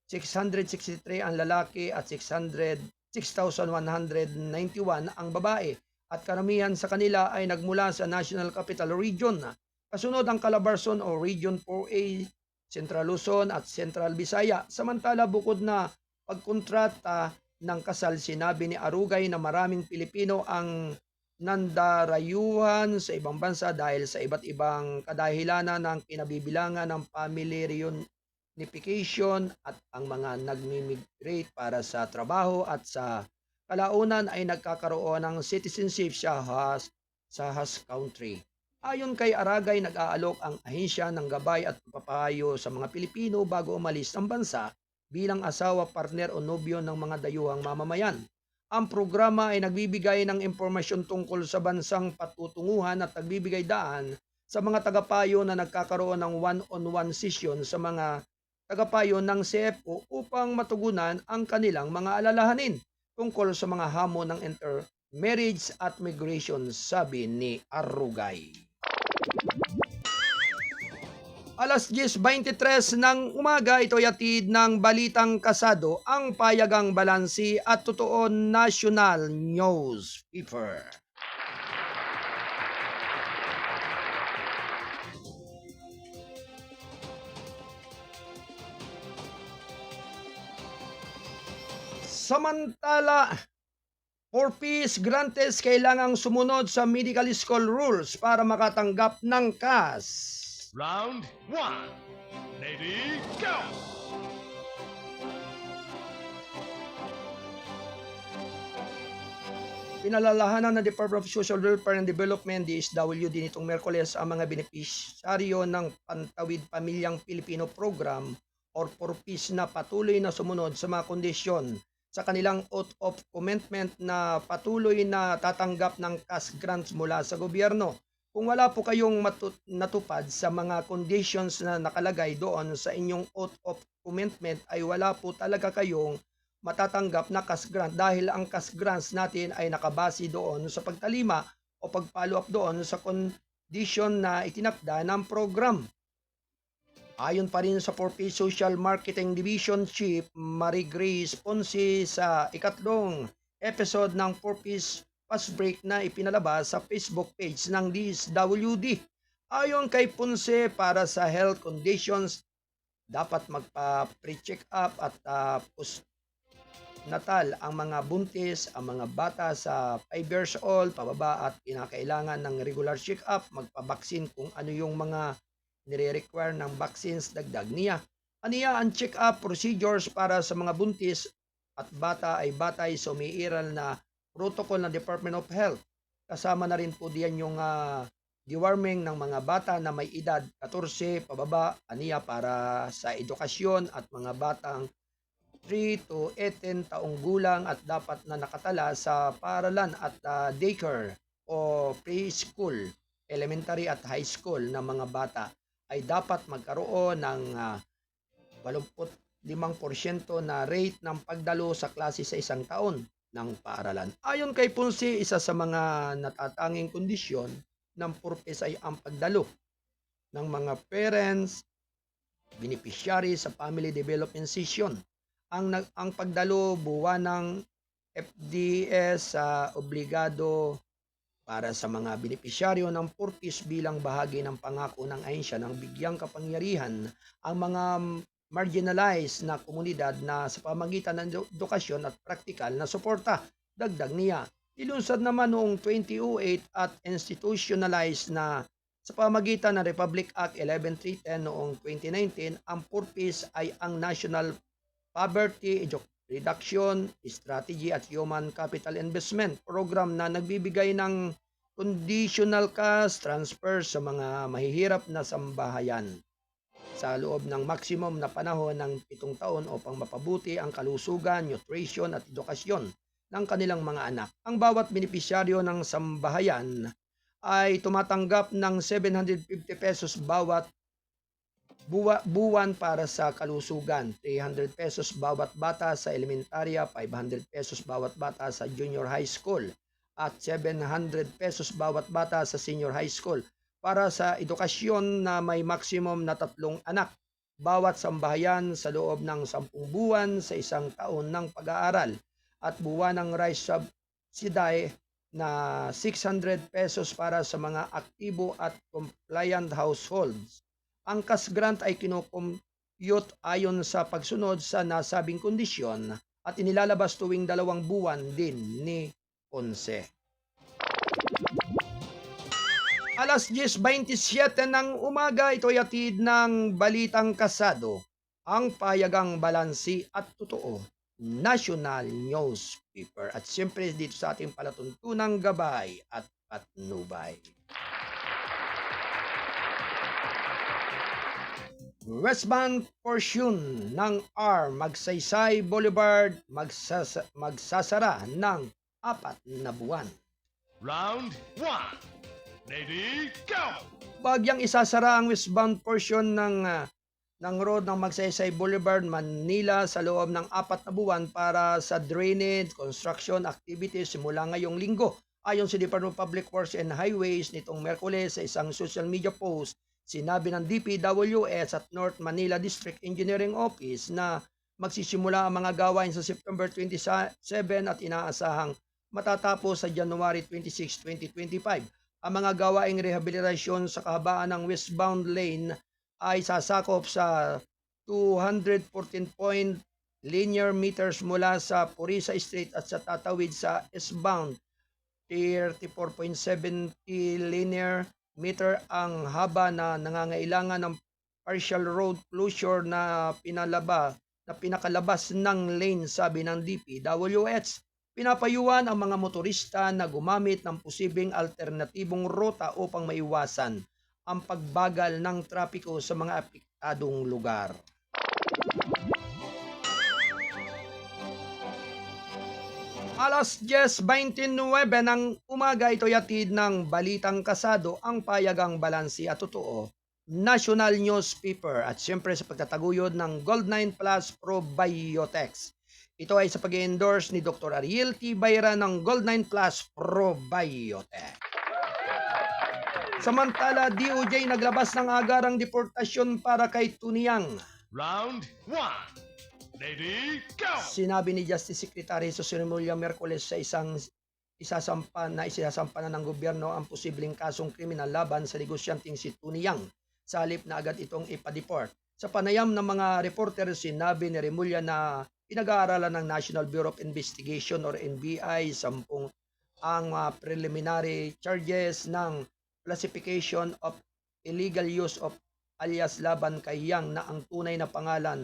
663 ang lalaki at 6,191 ang babae, at karamihan sa kanila ay nagmula sa National Capital Region. Kasunod ang Calabarzon o Region 4A, Central Luzon at Central Visaya. Samantala, bukod na pagkontrata ng kasal, sinabi ni Arugay na maraming Pilipino ang nandarayuhan sa ibang bansa dahil sa iba't ibang kadahilanan ng kinabibilangan ng family reunification at ang mga nag-migrate para sa trabaho at sa kalaunan ay nagkakaroon ng citizenship sa host country. Ayon kay Aragay, nag-aalok ang ahensya ng gabay at papayo sa mga Pilipino bago umalis ng bansa bilang asawa, partner o nobyo ng mga dayuhang mamamayan. Ang programa ay nagbibigay ng impormasyon tungkol sa bansang patutunguhan at nagbibigay daan sa mga tagapayo na nagkakaroon ng one-on-one session sa mga tagapayo ng CFO upang matugunan ang kanilang mga alalahanin tungkol sa mga hamon ng intermarriage at migration, sabi ni Arugay. Alas 10:23 ng umaga, ito'y atid ng Balitang Kasado, ang payagang balansi at totoo national newspaper. Samantala, for peace grantees kailangang sumunod sa medical school rules para makatanggap ng CAS. Round 1. Ready, go! Pinalalahanan ng Department of Social Welfare and Development, DSWD, nitong Miyerkules ang mga benepisyaryo ng Pantawid Pamilyang Pilipino Program or for peace na patuloy na sumunod sa mga kondisyon sa kanilang oath of commitment na patuloy na tatanggap ng cash grants mula sa gobyerno. Kung wala po kayong natupad sa mga conditions na nakalagay doon sa inyong oath of commitment, ay wala po talaga kayong matatanggap na cash grant dahil ang cash grants natin ay nakabase doon sa pagtalima o pag-follow up doon sa condition na itinakda ng program. Ayon pa rin sa 4P Social Marketing Division Chief Marie Grace Ponce sa ikatlong episode ng 4P's Fast Break na ipinalabas sa Facebook page ng DSWD. Ayon kay Ponce, para sa health conditions, dapat magpa-pre-check up at postnatal ang mga buntis, ang mga bata sa 5 years old pababa at kinakailangan ng regular check-up, magpabaksin kung ano yung mga nire-require ng vaccines, dagdag niya. Aniya, ang check-up procedures para sa mga buntis at bata ay batay sa umiiral na protocol ng Department of Health. Kasama na rin po diyan yung deworming ng mga bata na may edad 14 pababa, aniya para sa edukasyon at mga batang 3 to 18 taong gulang at dapat na nakatala sa paaralan at daycare o preschool, elementary at high school na mga bata ay dapat magkaroon ng 85% na rate ng pagdalo sa klase sa isang taon ng paaralan. Ayon kay Ponce, isa sa mga natatanging kondisyon ng purpose ay ang pagdalo ng mga parents, beneficiary sa family development session. Ang pagdalo buwan ng FDS obligado para sa mga benepisyaryo ng purpose bilang bahagi ng pangako ng ahensya ng bigyang kapangyarihan ang mga marginalized na komunidad na sa pamagitan ng edukasyon at praktikal na suporta. Dagdag niya, ilunsad naman noong 2008 at institutionalized na sa pamagitan ng Republic Act 11310 noong 2019, ang purpose ay ang National Poverty Reduction Strategy at Human Capital Investment Program na nagbibigay ng conditional cash transfer sa mga mahihirap na sambahayan sa loob ng maximum na panahon ng 7 taon upang mapabuti ang kalusugan, nutrition at edukasyon ng kanilang mga anak. Ang bawat benepisyaryo ng sambahayan ay tumatanggap ng 750 pesos bawat buwan para sa kalusugan, 300 pesos bawat bata sa elementarya, 500 pesos bawat bata sa junior high school, at 700 pesos bawat bata sa senior high school para sa edukasyon na may maximum na 3 anak. Bawat sambahayan sa loob ng 10 buwan sa isang taon ng pag-aaral at buwan ng rice subsidy na 600 pesos para sa mga aktibo at compliant households. Ang cash grant ay kinukompute ayon sa pagsunod sa nasabing kondisyon at inilalabas tuwing 2 buwan din ni Ponce. Alas 10:27 ng umaga, ito'y hatid ng Balitang Kasado, ang payagang balansi at totoo, National Newspaper. At siyempre dito sa ating palatuntunang gabay at patnubay. Westbound portion ng Magsaysay Boulevard magsasara ng 4 na buwan. Round 1. Ready, go! Bagyang isasara ang westbound portion ng road ng Magsaysay Boulevard, Manila sa loob ng 4 na buwan para sa drainage construction activities simula ngayong linggo. Ayon sa Department of Public Works and Highways nitong Miyerkules sa isang social media post, sinabi ng DPWS at North Manila District Engineering Office na magsisimula ang mga gawain sa September 27 at inaasahang matatapos sa January 26, 2025. Ang mga gawaing rehabilitasyon sa kahabaan ng westbound lane ay sasakop sa 214 linear meters mula sa Purisa Street at sa tatawid sa eastbound 34.70 linear meter ang haba na nangangailangan ng partial road closure na pinakalabas ng lane, sabi ng DPWH. Pinapayuhan ang mga motorista na gumamit ng posibleng alternatibong ruta upang maiwasan ang pagbagal ng trapiko sa mga apektadong lugar. Alas 10:29 ng umaga, ito'y hatid ng Balitang Kasado, ang payagang balansi at totoo, National Newspaper, at siyempre sa pagtataguyod ng Gold9 Plus Probiotics. Ito ay sa pag-endorse ni Dr. Ariel T. Bayra ng Gold9 Plus Probiotics. Samantala, DOJ naglabas ng agarang deportasyon para kay Tuniyang. Round 1. Ready, go! Sinabi ni Justice Secretary Jose Remulla Miyerkules sa isasampa na ng gobyerno ang posibleng kasong kriminal laban sa negosyanteng si Tuniyang sa halip na agad itong ipa-deport. Sa panayam ng mga reporter, sinabi ni Remulla na pinag-aaralan ng National Bureau of Investigation or NBI ang preliminary charges ng classification of illegal use of alias laban kay Yang na ang tunay na pangalan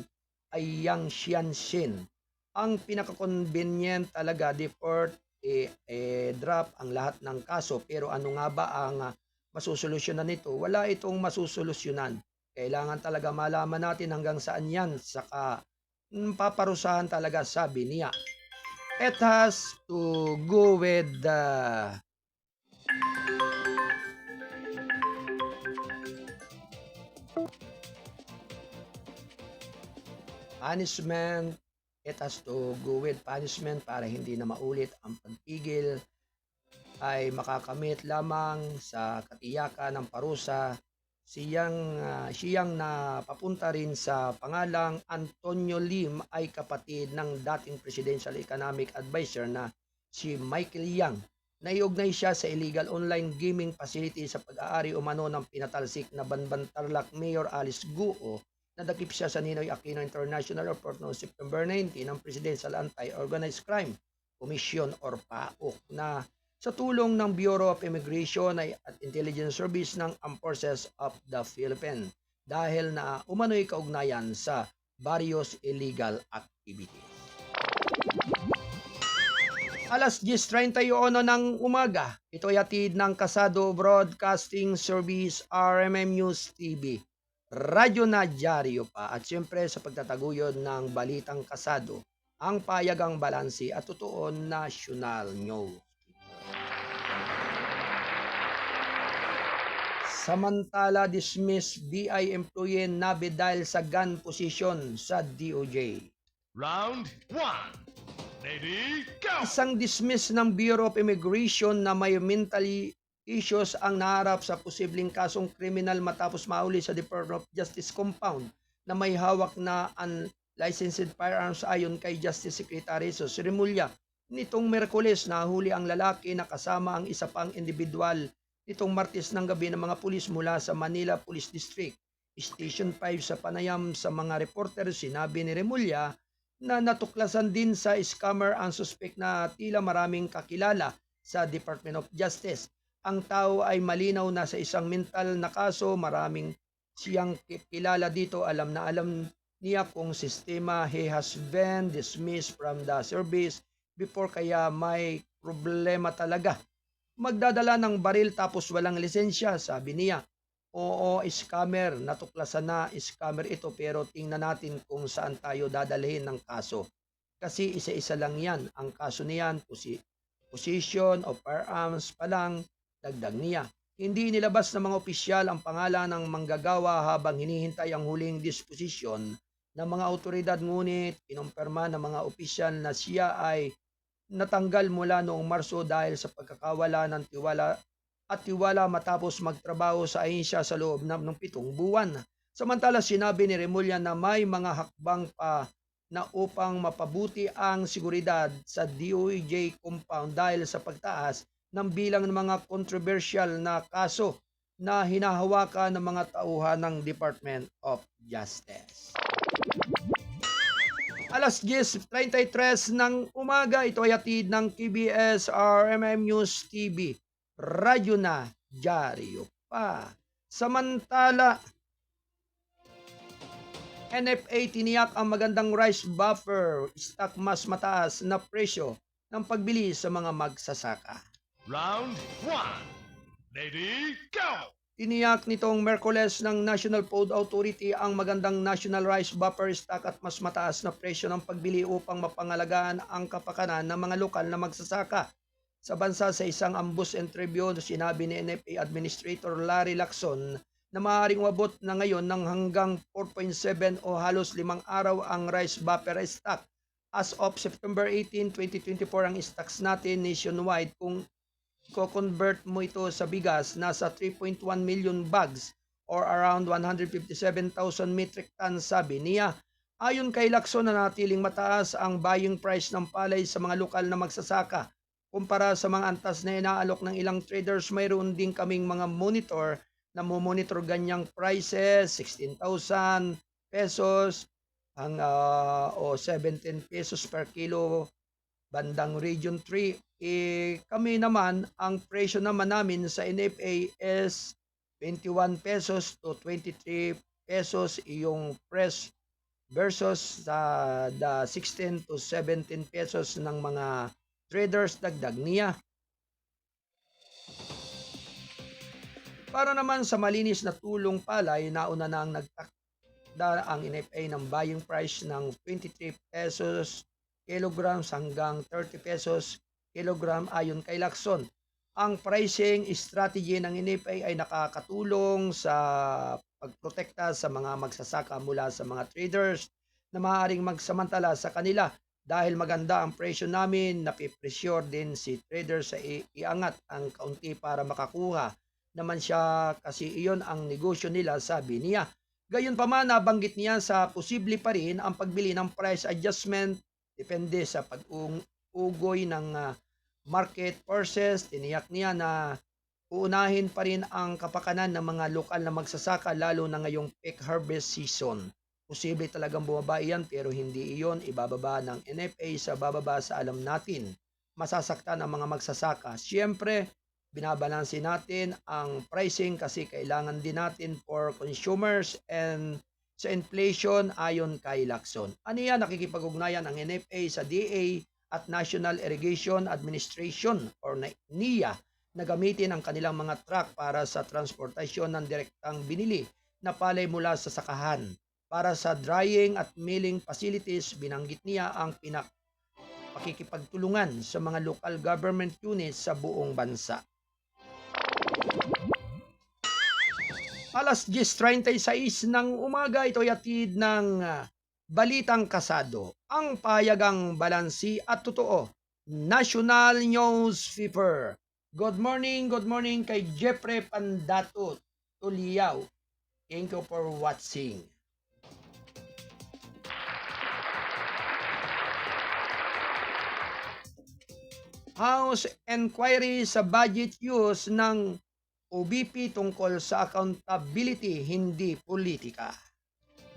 ay Yang Xianxin. Ang pinaka-convenient talaga deport drop ang lahat ng kaso, pero ano nga ba ang masusolusyonan nito? Wala itong masusolusyonan. Kailangan talaga malaman natin hanggang saan yan, saka paparusahan talaga, sabi niya. It has to go with punishment. It has to go with punishment para hindi na maulit ang pagpigil ay makakamit lamang sa katiyakan ng parusa. Siyang na papunta rin sa pangalang Antonio Lim ay kapatid ng dating Presidential Economic Advisor na si Michael Yang. Naiugnay siya sa illegal online gaming facility sa pag-aari umano ng pinatalsik na Banban Tarlac Mayor Alice Guo. Nadakip siya sa Ninoy Aquino International Airport noong September 19 ng Presidential Anti-Organized Crime Commission or PAOK na sa tulong ng Bureau of Immigration at Intelligence Service ng Armed Forces of the Philippines dahil na umano'y kaugnayan sa various illegal activities. Alas 10:31 ng umaga, ito ay hatid ng Kasado Broadcasting Service RMM News TV. Radyo na dyaryo pa at siyempre sa pagtataguyod ng balitang Kasado, ang payagang balansi at totoo national news. Samantala, dismiss BI employee nabe dahil sa gun position sa DOJ. Round 1. Ready, go! Isang dismiss ng Bureau of Immigration na may mentally issues ang naharap sa posibleng kasong kriminal matapos mahuli sa Department of Justice compound na may hawak na unlicensed firearms ayon kay Justice Secretary Jose Remulla. Nitong Miyerkules nahuli ang lalaki na kasama ang isa pang individual nitong Martes ng gabi ng mga pulis mula sa Manila Police District. Station 5 sa panayam sa mga reporter, sinabi ni Remulla na natuklasan din sa scammer ang suspect na tila maraming kakilala sa Department of Justice. Ang tao ay malinaw na sa isang mental na kaso, maraming siyang kilala dito, alam na alam niya kung sistema. He has been dismissed from the service before, kaya may problema talaga. Magdadala ng baril tapos walang lisensya, sabi niya. Oo, scammer, natuklasan na scammer ito, pero tingnan natin kung saan tayo dadalhin ng kaso. Kasi isa-isa lang yan. Ang kaso niyan, possession of firearms pa lang, dagdag niya. Hindi nilabas ng mga opisyal ang pangalan ng manggagawa habang hinihintay ang huling disposition ng mga otoridad, ngunit kinumpirma ng mga opisyal na siya ay natanggal mula noong Marso dahil sa pagkakawala ng tiwala matapos magtrabaho sa ahensya sa loob ng 7 buwan. Samantala, sinabi ni Remulla na may mga hakbang pa na upang mapabuti ang seguridad sa DOJ compound dahil sa pagtaas ng bilang ng mga controversial na kaso na hinahawakan ng mga tauhan ng Department of Justice. Alas 10:33 ng umaga, ito ay hatid ng KBS RMM News TV. Radyo na dyaryo pa. Samantala, NFA tiniyak ang magandang rice buffer stock mas mataas na presyo ng pagbili sa mga magsasaka. Round 1. Ready, go! Tiniyak nitong Miyerkules ng National Food Authority ang magandang national rice buffer stock at mas mataas na presyo ng pagbili upang mapangalagaan ang kapakanan ng mga lokal na magsasaka. Sa bansa, sa isang ambus interview, sinabi ni NFA Administrator Larry Lacson na maaaring umabot na ngayon ng hanggang 4.7 o halos 5 araw ang rice buffer stock. As of September 18, 2024, ang stocks natin nationwide kung ko-convert mo ito sa bigas, nasa 3.1 million bags or around 157,000 metric tons, sabi niya. Ayon kay Lacson, nanatiling mataas ang buying price ng palay sa mga lokal na magsasaka. Kumpara sa mga antas na inaalok ng ilang traders, mayroon din kaming mga monitor na monitor ganyang prices, 16,000 pesos o 17 pesos per kilo bandang Region 3. Kami naman, ang presyo naman namin sa NFA is 21 pesos to 23 pesos yung press versus the 16 to 17 pesos ng mga traders, dagdag niya. Para naman sa malinis na tulong palay, nauna na ang nagtakda ang NFA ng buying price ng 23 pesos kilograms hanggang 30 pesos kilogram ayon kay Lacson. Ang pricing strategy ng NFA ay nakakatulong sa pagprotekta sa mga magsasaka mula sa mga traders na maaaring magsamantala sa kanila. Dahil maganda ang presyo namin, napipressure din si trader sa iangat ang kaunti para makakuha naman siya kasi iyon ang negosyo nila, sabi niya. Gayunpaman, nabanggit niya sa posible pa rin ang pagbili ng price adjustment depende sa pag-ugoy ng market forces. Tiniyak niya na uunahin pa rin ang kapakanan ng mga lokal na magsasaka lalo na ngayong peak harvest season. Posible talagang bumaba iyan pero hindi iyon ibababa ng NFA sa bababa sa alam natin. Masasaktan ang mga magsasaka. Siyempre, binabalanse natin ang pricing kasi kailangan din natin for consumers and sa inflation ayon kay Lacson. Aniya, nakikipag-ugnayan ang NFA sa DA at National Irrigation Administration or NIA na gamitin ang kanilang mga truck para sa transportasyon ng direktang binili na palay mula sa sakahan. Para sa drying at milling facilities, binanggit niya ang pakikipagtulungan sa mga local government units sa buong bansa. Alas 10:36 ng umaga, ito'y hatid ng Balitang Kasado, ang payagang balansi at totoo. National Newspaper. Good morning kay Jeffrey Pandato Tuliao. Thank you for watching. House Inquiry sa budget use ng OBP tungkol sa accountability, hindi politika.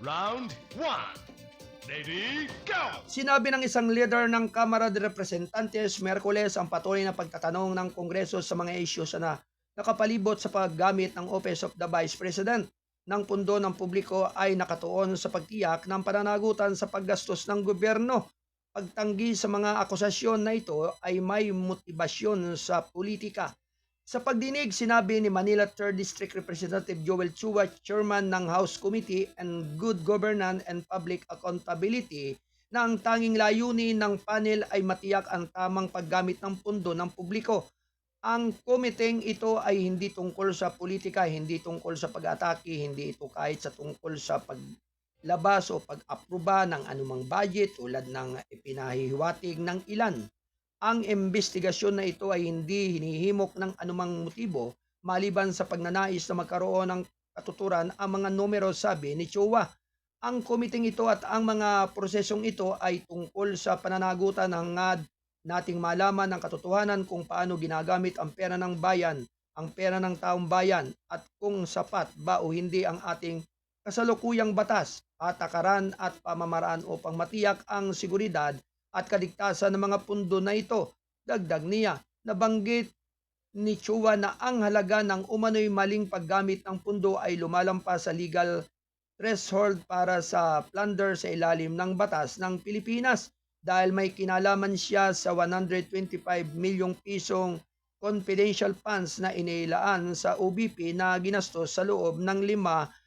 Round 1. Ready, go! Sinabi ng isang leader ng Kamara de Representantes Miyerkules ang patuloy na pagtatanong ng Kongreso sa mga issues na nakapalibot sa paggamit ng Office of the Vice President ng pundo ng publiko ay nakatuon sa pagtiyak ng pananagutan sa paggastos ng gobyerno. Pagtanggi sa mga akusasyon na ito ay may motibasyon sa politika. Sa pagdinig, sinabi ni Manila 3rd District Representative Joel Chua, Chairman ng House Committee on Good Governance and Public Accountability, na ang tanging layunin ng panel ay matiyak ang tamang paggamit ng pundo ng publiko. Ang komiteng ito ay hindi tungkol sa politika, hindi tungkol sa pag-atake, hindi ito kahit sa tungkol sa paglabas o pag-aproba ng anumang budget tulad ng ipinahihiwatig ng ilan. Ang investigasyon na ito ay hindi hinihimok ng anumang motibo maliban sa pagnanais na magkaroon ng katuturan ang mga numero, sabi ni Chua. Ang komiteng ito at ang mga prosesong ito ay tungkol sa pananagutan ng nating malaman ng katotohanan kung paano ginagamit ang pera ng bayan, ang pera ng taong bayan at kung sapat ba o hindi ang ating kasalukuyang batas, patakaran at pamamaraan upang matiyak ang seguridad at kaligtasan ng mga pundo na ito. Dagdag niya, nabanggit ni Chua na ang halaga ng umano'y maling paggamit ng pundo ay lumalampas sa legal threshold para sa plunder sa ilalim ng batas ng Pilipinas dahil may kinalaman siya sa 125 milyong pisong confidential funds na inilaan sa OBP na ginastos sa loob ng 5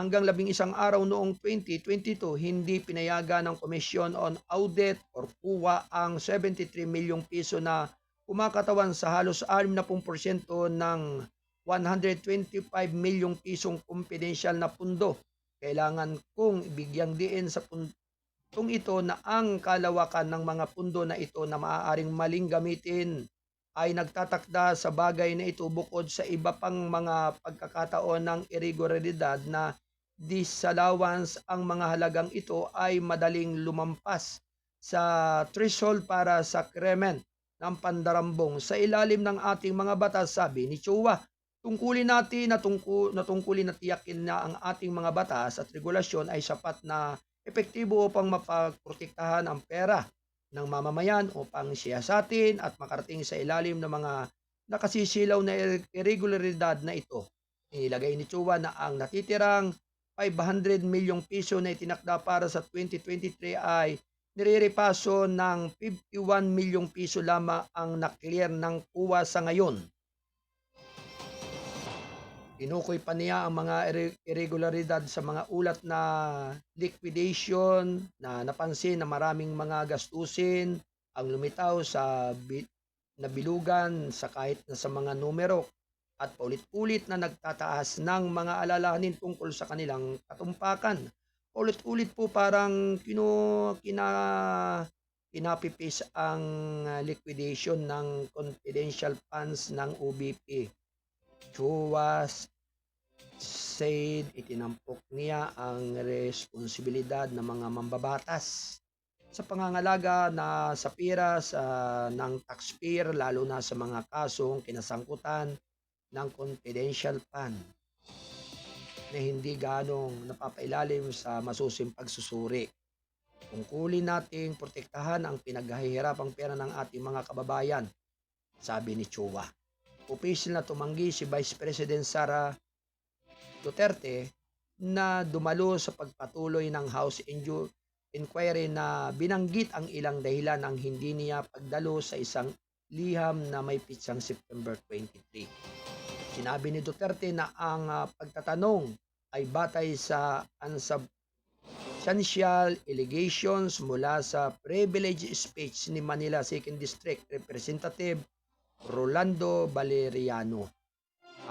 hanggang 11 araw noong 2022. Hindi pinayagan ng Commission on Audit or CUA ang 73 milyong piso na kumakatawan sa halos 60% ng 125 milyong pisong confidential na pundo. Kailangan kong ibigyang diin sa Kung ito na ang kalawakan ng mga pundo na ito na maaaring maling gamitin ay nagtatakda sa bagay na ito bukod sa iba pang mga pagkakataon ng irregularidad na disallowance, ang mga halagang ito ay madaling lumampas sa threshold para sa krimen ng pandarambong sa ilalim ng ating mga batas, sabi ni Chua. Tungkulin natin na tungkulin na tiyakin na ang ating mga batas at regulasyon ay sapat na epektibo upang mapagprotektahan ang pera ng mamamayan upang siyasatin at makarating sa ilalim ng mga nakasisilaw na irregularidad na ito. Inilagay ni Chua na ang natitirang 500 milyong piso na itinakda para sa 2023 ay niriripaso ng 51 milyong piso lamang ang naklear ng kuwa sa ngayon. Tinukoy pa niya ang mga irregularidad sa mga ulat na liquidation na napansin na maraming mga gastusin ang lumitaw sa nabilugan sa kahit na sa mga numero at paulit-ulit na nagtataas ng mga alalahanin tungkol sa kanilang katumpakan. Ulit-ulit po parang kinapipis ang liquidation ng confidential funds ng OBP. Chua said itinampok niya ang responsibilidad ng mga mambabatas sa pangangalaga na sa pira ng taxpayer, lalo na sa mga kasong kinasangkutan ng confidential fund na hindi ganong napapailalim sa masusing pagsusuri. Tungkulin nating protektahan ang pinaghihirapang pera ng ating mga kababayan, sabi ni Chua. Opisyal na tumanggi si Vice President Sara Duterte na dumalo sa pagpatuloy ng House Inquiry na binanggit ang ilang dahilan ang hindi niya pagdalo sa isang liham na may pitsang September 23. Sinabi ni Duterte na ang pagtatanong ay batay sa unsubstantial allegations mula sa privilege speech ni Manila 2nd District Representative Rolando Valeriano.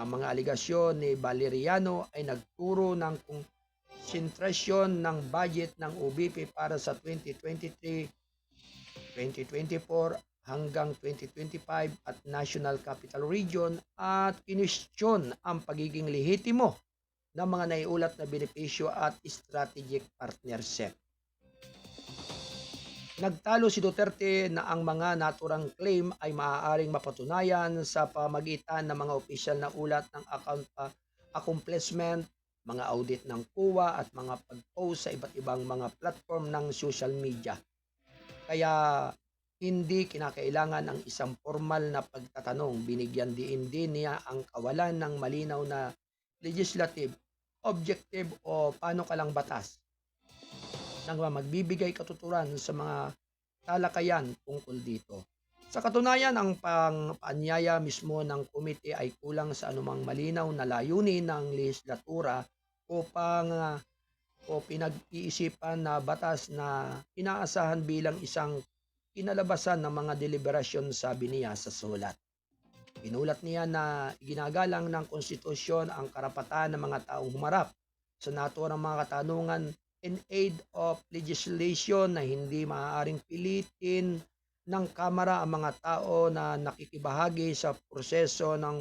Ang mga aligasyon ni Valeriano ay nagturo ng konsentrasyon ng budget ng OBP para sa 2023-2024 hanggang 2025 at National Capital Region at kinwestiyon ang pagiging lehitimo ng mga naiulat na benepisyo at strategic partnership. Nagtalo si Duterte na ang mga naturang claim ay maaaring mapatunayan sa pamagitan ng mga opisyal na ulat ng accomplishment, mga audit ng COA at mga pag-post sa iba't ibang mga platform ng social media. Kaya hindi kinakailangan ang isang formal na pagtatanong. Binigyan din niya ang kawalan ng malinaw na legislative, objective o panukalang batas nang magbibigay katuturan sa mga talakayan tungkol dito. Sa katunayan, ang paanyaya mismo ng komite ay kulang sa anumang malinaw na layunin ng legislatura upang pinag-iisipan na batas na inaasahan bilang isang kinalabasan ng mga deliberasyon, sabi niya sa sulat. Pinulat niya na ginagalang ng konstitusyon ang karapatan ng mga taong humarap sa naturang mga katanungan in aid of legislation na hindi maaaring pilitin ng Kamara ang mga tao na nakikibahagi sa proseso ng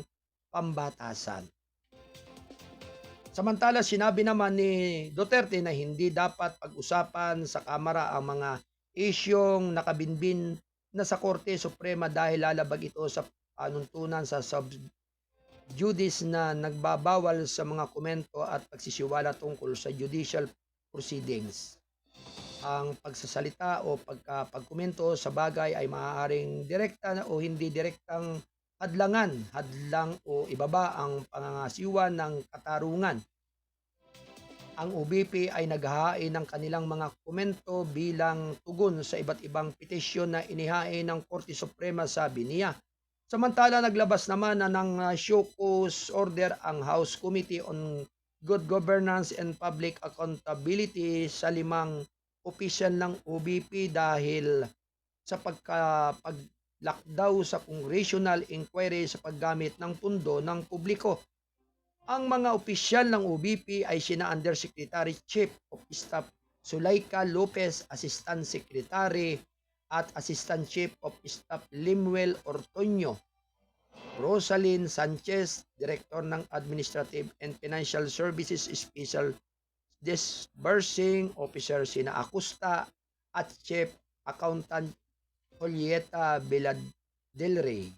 pambatasan. Samantala, sinabi naman ni Duterte na hindi dapat pag-usapan sa Kamara ang mga isyong nakabinbin na sa Korte Suprema dahil lalabag ito sa panuntunan sa sub judice na nagbabawal sa mga komento at pagsisiwala tungkol sa judicial proceedings. Ang pagsasalita o pagkomento sa bagay ay maaaring direkta o hindi direktang hadlang o ibaba ang pangangasiwa ng katarungan. Ang OBP ay naghahain ng kanilang mga komento bilang tugon sa iba't ibang petisyon na inihain ng Korte Suprema, sabi niya. Samantala, naglabas naman na ng show cause order ang House Committee on Good Governance and Public Accountability sa 5 opisyal ng OBP dahil sa paglakdaw sa congressional inquiry sa paggamit ng pundo ng publiko. Ang mga opisyal ng OBP ay sina Undersecretary Chief of Staff Sulaika Lopez, Assistant Secretary at Assistant Chief of Staff Limuel Ortuño. Rosalyn Sanchez, Director ng Administrative and Financial Services Special Disbursing Officer Sina Acosta at Chief Accountant Julieta Vilad del Rey.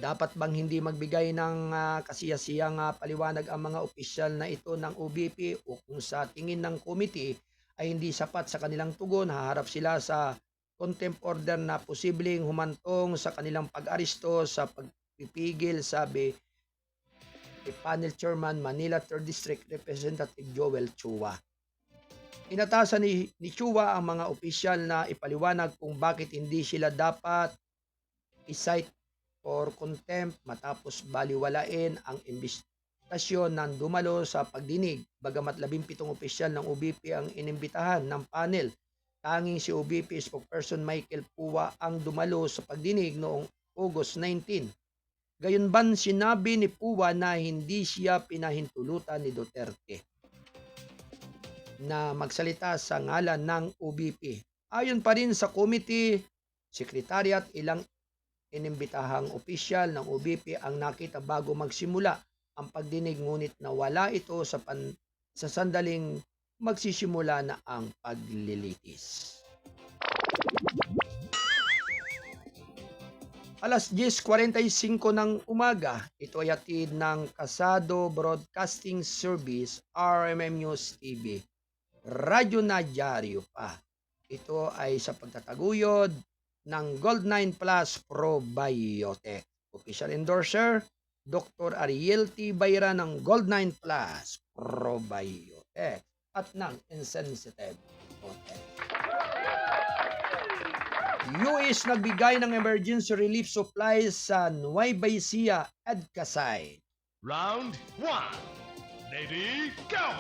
Dapat bang hindi magbigay ng kasiyasiyang paliwanag ang mga opisyal na ito ng OBP o kung sa tingin ng committee ay hindi sapat sa kanilang tugon, haharap sila sa contempt order na posibleng humantong sa kanilang pag-aresto sa pagpipigil, sabi ni Panel Chairman Manila 3rd District Representative Joel Chua. Inatasan ni Chua ang mga opisyal na ipaliwanag kung bakit hindi sila dapat i-cite for contempt matapos baliwalain ang imbestigasyon ng dumalo sa pagdinig. Bagamat 17 opisyal ng OBP ang inimbitahan ng panel, tanging si OBP spokesperson Michael Puwa ang dumalo sa pagdinig noong August 19. Gayunban sinabi ni Puwa na hindi siya pinahintulutan ni Duterte na magsalita sa ngalan ng OBP. Ayon pa rin sa committee, secretariat, ilang inimbitahang opisyal ng OBP ang nakita bago magsimula ang pagdinig, ngunit nawala ito sa sandaling magsisimula na ang paglilitis. Alas 10:45 ng umaga, ito ay hatid ng Kasado Broadcasting Service, RMM News TV. Radyo na dyaryo pa. Ito ay sa pagtataguyod ng Gold9 Plus Probiotic. Official endorser, Dr. Ariel T. Bayra ng Gold9 Plus Probiotic at ng Insensitive Hotel. US nagbigay ng emergency relief supplies sa Nueva Ecija, Edcasay. Round 1. Ready, go!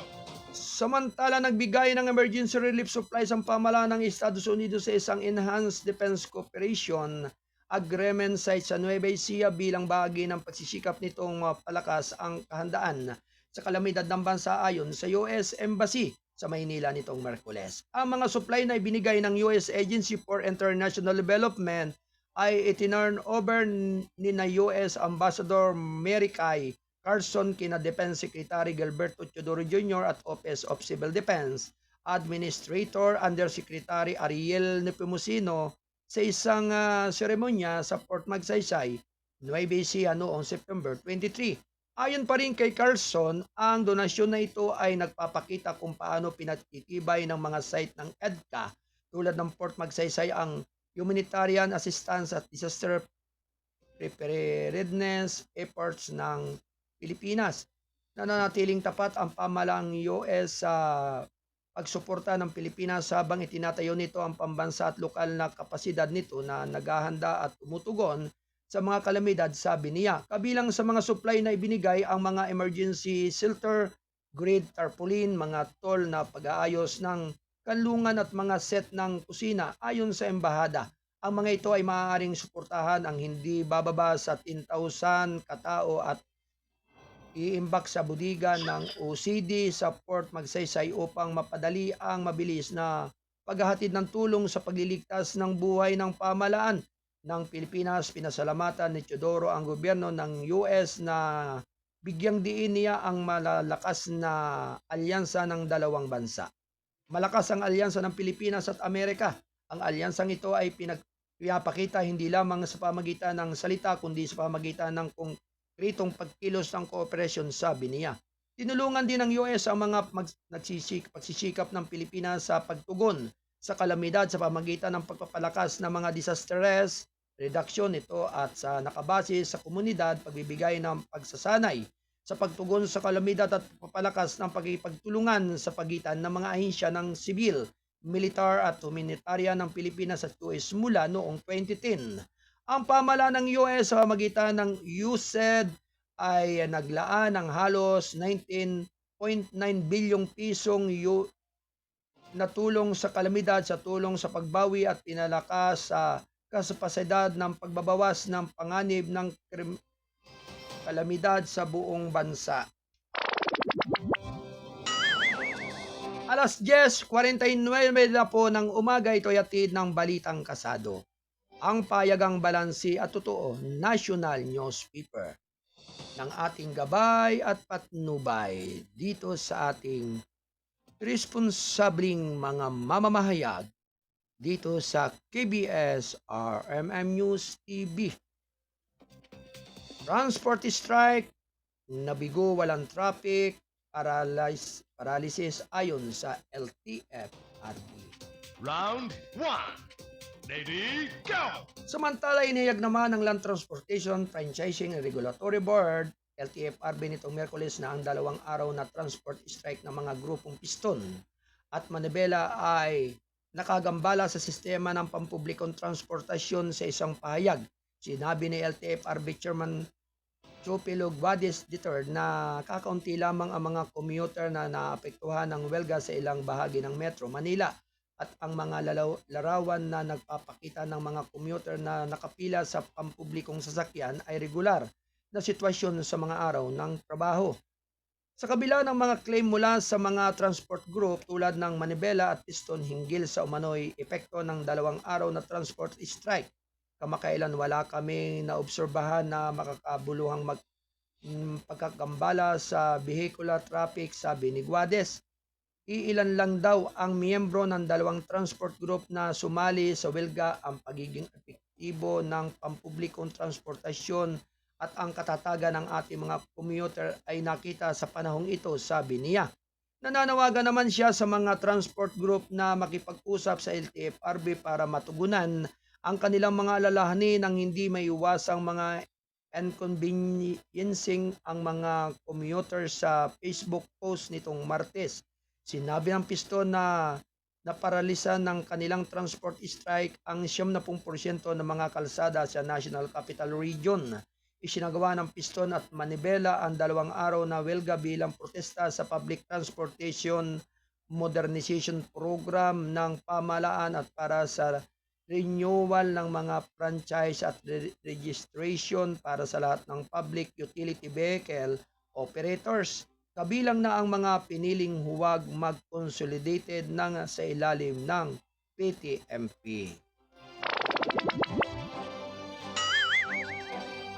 Samantala, nagbigay ng emergency relief supplies ang pamahalaan ng Estados Unidos sa isang Enhanced Defense Cooperation Agreement site sa Nueva Ecija bilang bahagi ng pagsisikap nitong mapalakas ang kahandaan sa kalamidad ng bansa ayon sa US Embassy sa Maynila nitong Miyerkules. Ang mga supply na ibinigay ng US Agency for International Development ay itinurn over ni na US Ambassador Mary Kay Carson kina Defense Secretary Gilberto Teodoro Jr. at Office of Civil Defense Administrator Undersecretary Ariel Nepomuceno sa isang seremonya sa Port Magsaysay, Nueva Ecija noong September 23. Ayon pa rin kay Carson, ang donasyon na ito ay nagpapakita kung paano pinatitibay ng mga site ng EDCA tulad ng Port Magsaysay ang humanitarian assistance at disaster preparedness efforts ng Pilipinas. Nananatiling tapat ang pamahalaang US sa pagsuporta ng Pilipinas habang itinatayo nito ang pambansa at lokal na kapasidad nito na naghahanda at tumutugon sa mga kalamidad, sabi niya. Kabilang sa mga supply na ibinigay ang mga emergency shelter, grid tarpaulin, mga tol na pag-aayos ng kanlungan at mga set ng kusina. Ayon sa embahada, ang mga ito ay maaaring suportahan ang hindi bababa sa 10,000 katao at iimbak sa budiga ng OCD sa Port Magsaysay upang mapadali ang mabilis na paghahatid ng tulong sa pagliligtas ng buhay ng pamahalaan ng Pilipinas. Pinasalamatan ni Teodoro ang gobyerno ng US na bigyang diin niya ang malalakas na alyansa ng dalawang bansa. Malakas ang alyansa ng Pilipinas at Amerika. Ang alyansang ito ay pinapakita hindi lamang sa pamagitan ng salita kundi sa pamagitan ng konkretong pagkilos ng kooperasyon, sabi niya. Tinulungan din ng US ang mga pagsisikap ng Pilipinas sa pagtugon sa kalamidad sa pamagitan ng pagpapalakas ng mga disaster risk reduction nito at sa nakabase sa komunidad, pagbibigay ng pagsasanay sa pagtugon sa kalamidad at pagpapalakas ng pagkipagtulungan sa pagitan ng mga ahensya ng sibil, militar at humanitarian ng Pilipinas at US mula noong 2010. Ang pamahalaan ng US sa pamamagitan ng USAID ay naglaan ng halos 19.9 bilyong pisong na tulong sa kalamidad sa tulong sa pagbawi at pinalakas sa kapasidad ng pagbabawas ng panganib ng kalamidad sa buong bansa. Alas 10:49 na po ng umaga, ito yatid ng Balitang Kasado. Ang payagang balansi at totoo, national newspaper ng ating gabay at patnubay dito sa ating responsabling mga mamamahayag dito sa KBS RMM News TV. Transport strike, nabigo walang traffic, paralysis ayon sa LTFRB. Round 1. Ready, go! Samantala, inihayag naman ng Land Transportation Franchising and Regulatory Board, LTFRB, nitong Miyerkules na ang 2 araw na transport strike ng mga grupong piston at manibela ay nakagambala sa sistema ng pampublikong transportasyon sa isang pahayag. Sinabi ni LTFRB Chairman Chupilo Guades III na kakaunti lamang ang mga commuter na naapektuhan ng welga sa ilang bahagi ng Metro Manila at ang mga larawan na nagpapakita ng mga commuter na nakapila sa pampublikong sasakyan ay regular na sitwasyon sa mga araw ng trabaho. Sa kabila ng mga claim mula sa mga transport group tulad ng Manibela at Piston hinggil sa umano'y epekto ng 2 araw na transport strike, kamakailan wala kami naobserbahan na makakabuluhang pagkakambala sa vehicular traffic, sabi ni Guades. Iilan lang daw ang miyembro ng 2 transport group na sumali sa welga. Ang pagiging epektibo ng pampublikong transportasyon at ang katatagan ng ating mga commuter ay nakita sa panahong ito, sabi niya. Nananawagan naman siya sa mga transport group na makipag-usap sa LTFRB para matugunan ang kanilang mga alalahanin ng hindi maiiwasang mga inconveniencing ang mga commuter sa Facebook post nitong Martes. Sinabi ng Piston na naparalisa ng kanilang transport strike ang 70% ng mga kalsada sa National Capital Region. Isinagawa ng Piston at Manibela ang 2 araw na welga bilang protesta sa public transportation modernization program ng pamahalaan at para sa renewal ng mga franchise at registration para sa lahat ng public utility vehicle operators. Kabilang na ang mga piniling huwag mag-consolidated ng sa ilalim ng PTMP.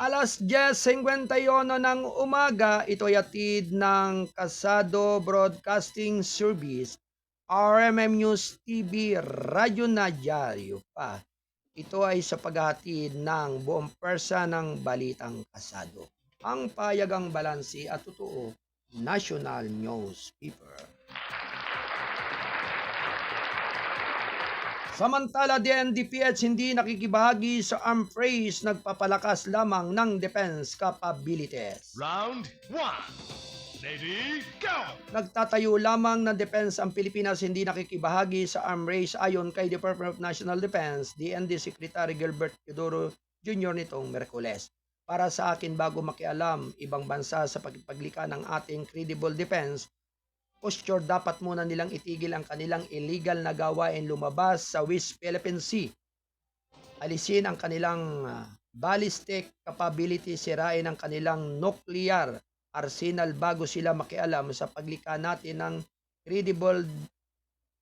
Alas 10:51 ng umaga, ito yatid ng Kasado Broadcasting Service, RMM News TV, Radyo na Dyaryo pa. Ito ay sa paghahatid ng buong persa ng Balitang Kasado. Ang payagang balansi at totoo, national newspaper. Samantala, DNDPH hindi nakikibahagi sa armed race, nagpapalakas lamang ng defense capabilities. Round 1. Ready, go! Nagtatayo lamang ng defense ang Pilipinas, hindi nakikibahagi sa arms race ayon kay Department of National Defense, DND Secretary Gilbert Teodoro Jr. nitong Miyerkules. Para sa akin, bago makialam ibang bansa sa pagpaglikha ng ating credible defense posture, dapat muna nilang itigil ang kanilang illegal na gawain lumabas sa West Philippine Sea. Alisin ang kanilang ballistic capability, sirain ang kanilang nuclear arsenal bago sila makialam sa paglikha natin ng credible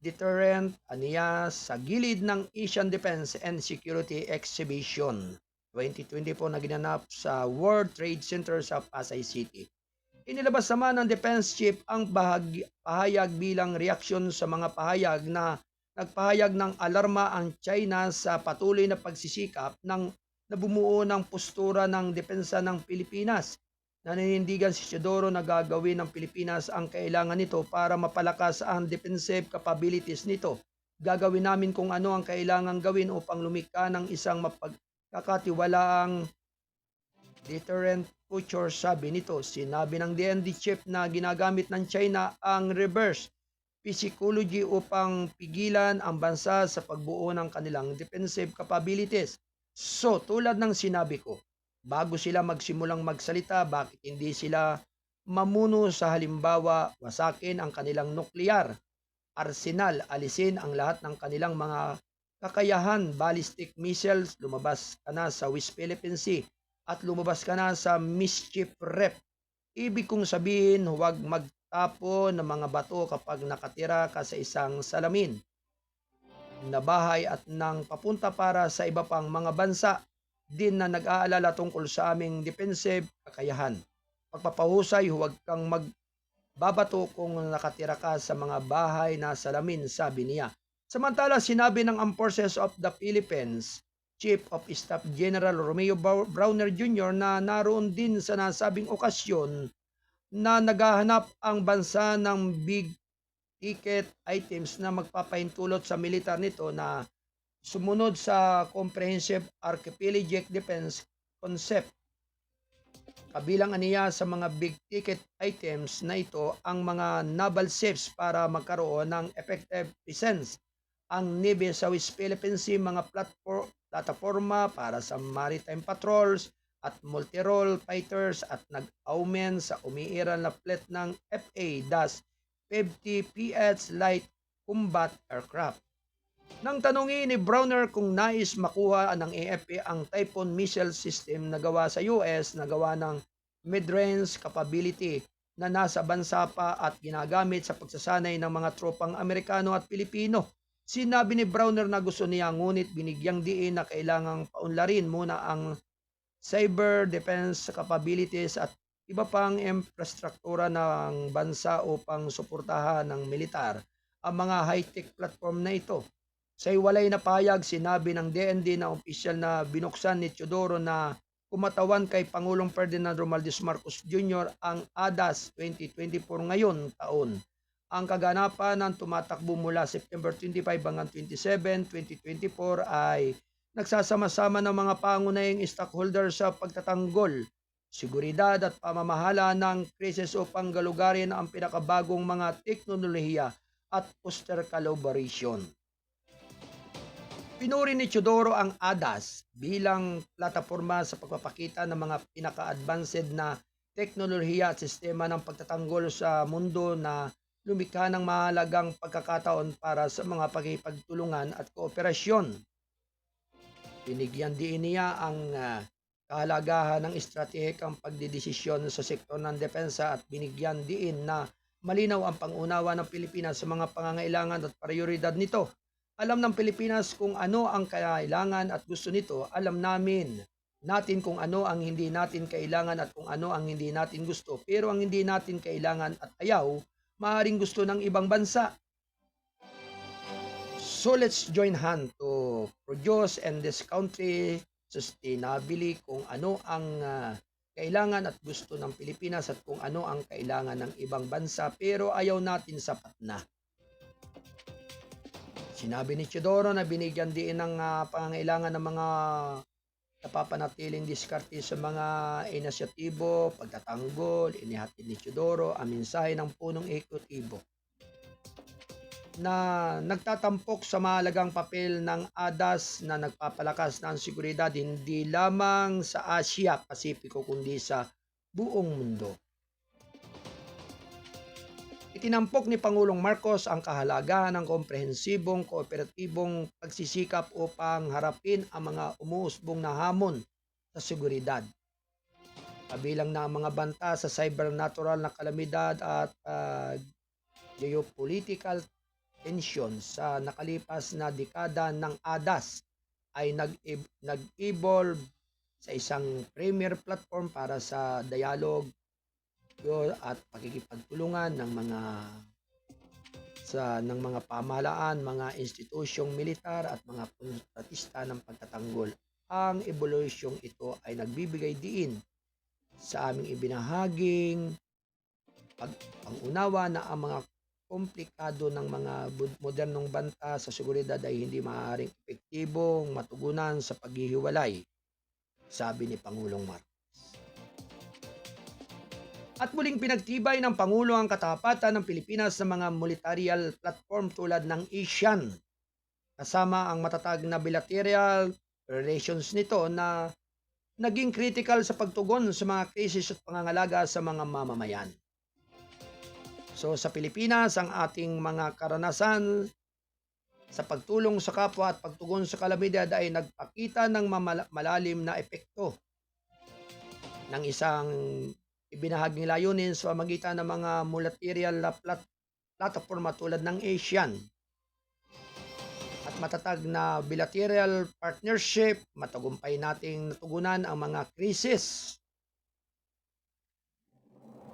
deterrent, aniya sa gilid ng Asian Defense and Security Exhibition 2020 po na ginanap sa World Trade Center sa Pasay City. Inilabas naman ng Defense Chief ang pahayag bilang reaksyon sa mga pahayag na nagpahayag ng alarma ang China sa patuloy na pagsisikap ng nabumuo ng postura ng depensa ng Pilipinas. Naninindigan si Teodoro na gagawin ng Pilipinas ang kailangan nito para mapalakas ang defensive capabilities nito. Gagawin namin kung ano ang kailangan gawin upang lumikha ng isang mapagkakatiwalaang deterrent future, sabi nito. Sinabi ng DND Chief na ginagamit ng China ang reverse psychology upang pigilan ang bansa sa pagbuo ng kanilang defensive capabilities. So, tulad ng sinabi ko, bago sila magsimulang magsalita, bakit hindi sila mamuno sa halimbawa, wasakin ang kanilang nuklear arsenal, alisin ang lahat ng kanilang mga kakayahan, ballistic missiles, lumabas ka na sa West Philippine Sea at lumabas ka na sa mischief rep. Ibig kong sabihin, huwag pagtapon ng mga bato kapag nakatira ka sa isang salamin na bahay at nang papunta para sa iba pang mga bansa din na nag-aalala tungkol sa aming defensive kakayahan. Pagpapahusay, huwag kang magbabato kung nakatira ka sa mga bahay na salamin, sabi niya. Samantala, sinabi ng Armed Forces of the Philippines Chief of Staff General Romeo Browner Jr. na naroon din sa nasabing okasyon na naghahanap ang bansa ng big ticket items na magpapahintulot sa militar nito na sumunod sa Comprehensive Archipelagic Defense Concept. Kabilang aniya sa mga big ticket items na ito ang mga naval ships para magkaroon ng effective presence. Ang Navy sa West Philippine Sea, mga plataforma para sa maritime patrols at multi-role fighters at nag-aumen sa umiiral na fleet ng FA-50 Light Combat Aircraft. Nang tanungin ni Browner kung nais makuha ng AFP ang Typhoon missile system na gawa sa US na gawa ng mid-range capability na nasa bansa pa at ginagamit sa pagsasanay ng mga tropang Amerikano at Pilipino. Sinabi ni Browner na gusto niya ngunit binigyang diin na kailangang paunlarin muna ang cyber defense capabilities at iba pang infrastruktura ng bansa upang suportahan ng militar ang mga high-tech platform na ito. Sa iwalay na pahayag, sinabi ng DND na opisyal na binuksan ni Teodoro na kumatawan kay Pangulong Ferdinand Romualdez Marcos Jr. ang ADAS 2024 ngayon taon. Ang kaganapan ng tumatakbo mula September 25 hanggang 27, 2024 ay nagsasama-sama ng mga pangunahing stockholders sa pagtatanggol, seguridad at pamamahala ng krisis upang galugarin ang pinakabagong mga teknolohiya at foster collaboration. Pinuri ni Teodoro ang ADAS bilang plataforma sa pagpapakita ng mga pinaka-advanced na teknolohiya at sistema ng pagtatanggol sa mundo na lumikha ng mahalagang pagkakataon para sa mga pagkipagtulungan at kooperasyon. Binigyan din niya ang kahalagahan ng estratehikang pagdidesisyon sa sektor ng depensa at binigyan din na malinaw ang pangunawa ng Pilipinas sa mga pangangailangan at prioridad nito. Alam ng Pilipinas kung ano ang kailangan at gusto nito. Alam natin kung ano ang hindi natin kailangan at kung ano ang hindi natin gusto. Pero ang hindi natin kailangan at ayaw, maaaring gusto ng ibang bansa. So let's join hand to produce in this country sustainably kung ano ang kailangan at gusto ng Pilipinas at kung ano ang kailangan ng ibang bansa pero ayaw natin sapat na. Sinabi ni Teodoro na binigyan din ng pangangailangan ng mga napapanatiling diskarte sa mga inisyatibo, pagtatanggol. Inihatid ni Teodoro ang mensahe ng punong ehekutibo na nagtatampok sa mahalagang papel ng ADAS na nagpapalakas ng seguridad hindi lamang sa Asia Pasipiko kundi sa buong mundo. Itinampok ni Pangulong Marcos ang kahalagahan ng komprehensibong kooperatibong pagsisikap upang harapin ang mga umuusbong na hamon sa seguridad. Kabilang na ang mga banta sa cybernatural na kalamidad at geopolitical tension sa nakalipas na dekada ng ADAS ay nag-evolve sa isang premier platform para sa dialogue at pakikipagtulungan ng mga pamahalaan, mga institusyong militar at mga kontratista ng pagtatanggol. Ang evolusyong ito ay nagbibigay diin sa aming ibinahaging pag-unawa na ang mga komplikado ng mga modernong banta sa seguridad ay hindi maaaring epektibong matugunan sa paghihiwalay, sabi ni Pangulong Marcos. At muling pinagtibay ng Pangulo ang katapatan ng Pilipinas sa mga multilateral platform tulad ng ASEAN, kasama ang matatag na bilateral relations nito na naging critical sa pagtugon sa mga krisis at pangangalaga sa mga mamamayan. So sa Pilipinas, ang ating mga karanasan sa pagtulong sa kapwa at pagtugon sa kalamidad ay nagpakita ng malalim na epekto ng isang ibinahaging layunin sa pamamagitan ng mga multilateral na platforma tulad ng ASEAN at matatag na bilateral partnership, matagumpay nating natugunan ang mga krisis.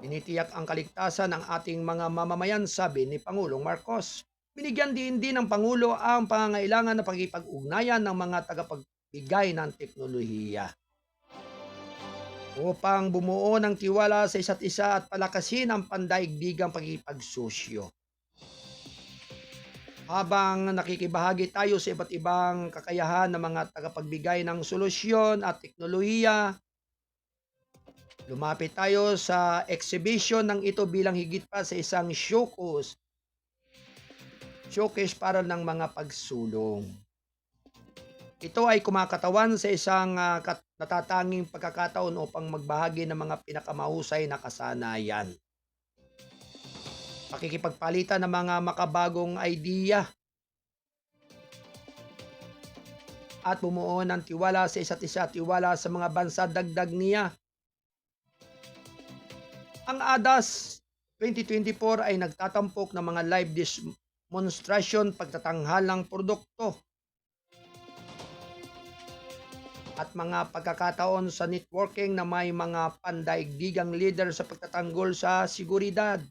Tinitiyak ang kaligtasan ng ating mga mamamayan, sabi ni Pangulong Marcos. Binigyan din ng Pangulo ang pangangailangan na pagkipag-ugnayan ng mga tagapagbigay ng teknolohiya upang bumuo ng tiwala sa isa't isa at palakasin ang pandaigdigang pagkikipagsosyo. Habang nakikibahagi tayo sa iba't ibang kakayahan ng mga tagapagbigay ng solusyon at teknolohiya, lumapit tayo sa exhibition ng ito bilang higit pa sa isang showcase para ng mga pagsulong. Ito ay kumakatawan sa isang natatanging pagkakataon upang magbahagi ng mga pinakamahusay na kasanayan. Pakikipagpalitan ng mga makabagong idea at bumuo ng tiwala sa isa't isa, tiwala sa mga bansa dagdag niya. Ang ADAS 2024 ay nagtatampok ng mga live demonstration, pagtatanghal ng produkto at mga pagkakataon sa networking na may mga pandaigdigang leader sa pagtatanggol sa seguridad.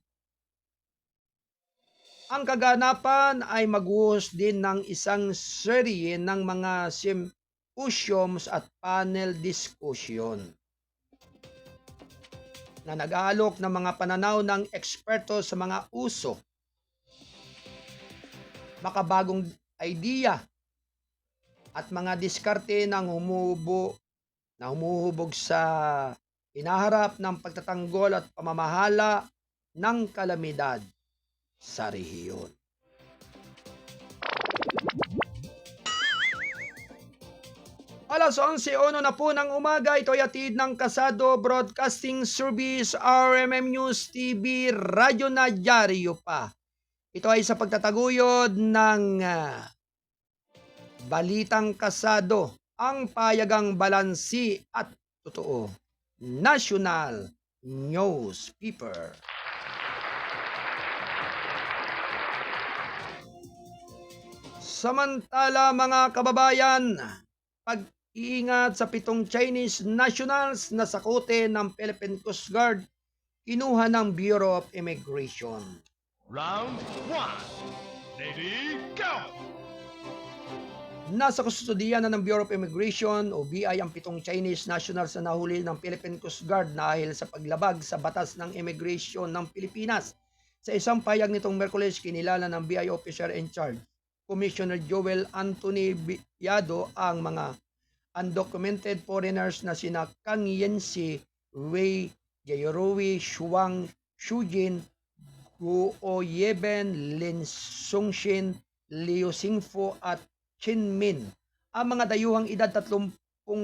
Ang kaganapan ay maghuhos din ng isang serye ng mga symposiums at panel discussion na nag-aalok ng mga pananaw ng eksperto sa mga uso, makabagong idea at mga diskarte ng humuhubog sa hinaharap ng pagtatanggol at pamamahala ng kalamidad sa rehiyon. Alas 11:01 na po ng umaga, ito ay hatid ng Kasado Broadcasting Service, RMM News TV, Radyo na Dyaryo pa. Ito ay sa pagtataguyod ng Balitang Kasado, ang payagang balansi at totoo. National Newspaper. Samantala mga kababayan, pag-iingat sa 7 Chinese nationals na sakote ng Philippine Coast Guard, kinuha ng Bureau of Immigration. Round 1. Ready, go! Nasa kustodiya na ng Bureau of Immigration o BI ang 7 Chinese nationals na nahuli ng Philippine Coast Guard dahil sa paglabag sa batas ng immigration ng Pilipinas. Sa isang payag nitong Miyerkules, kinilala ng BI officer in charge, Commissioner Joel Anthony Biado, ang mga undocumented foreigners na sina Kang Yensi, Wei Jairui, Shuang Shujin, Guo Yeben, Lin Sungshin, Liu Xingfo at Chin Min. Ang mga dayuhang edad 30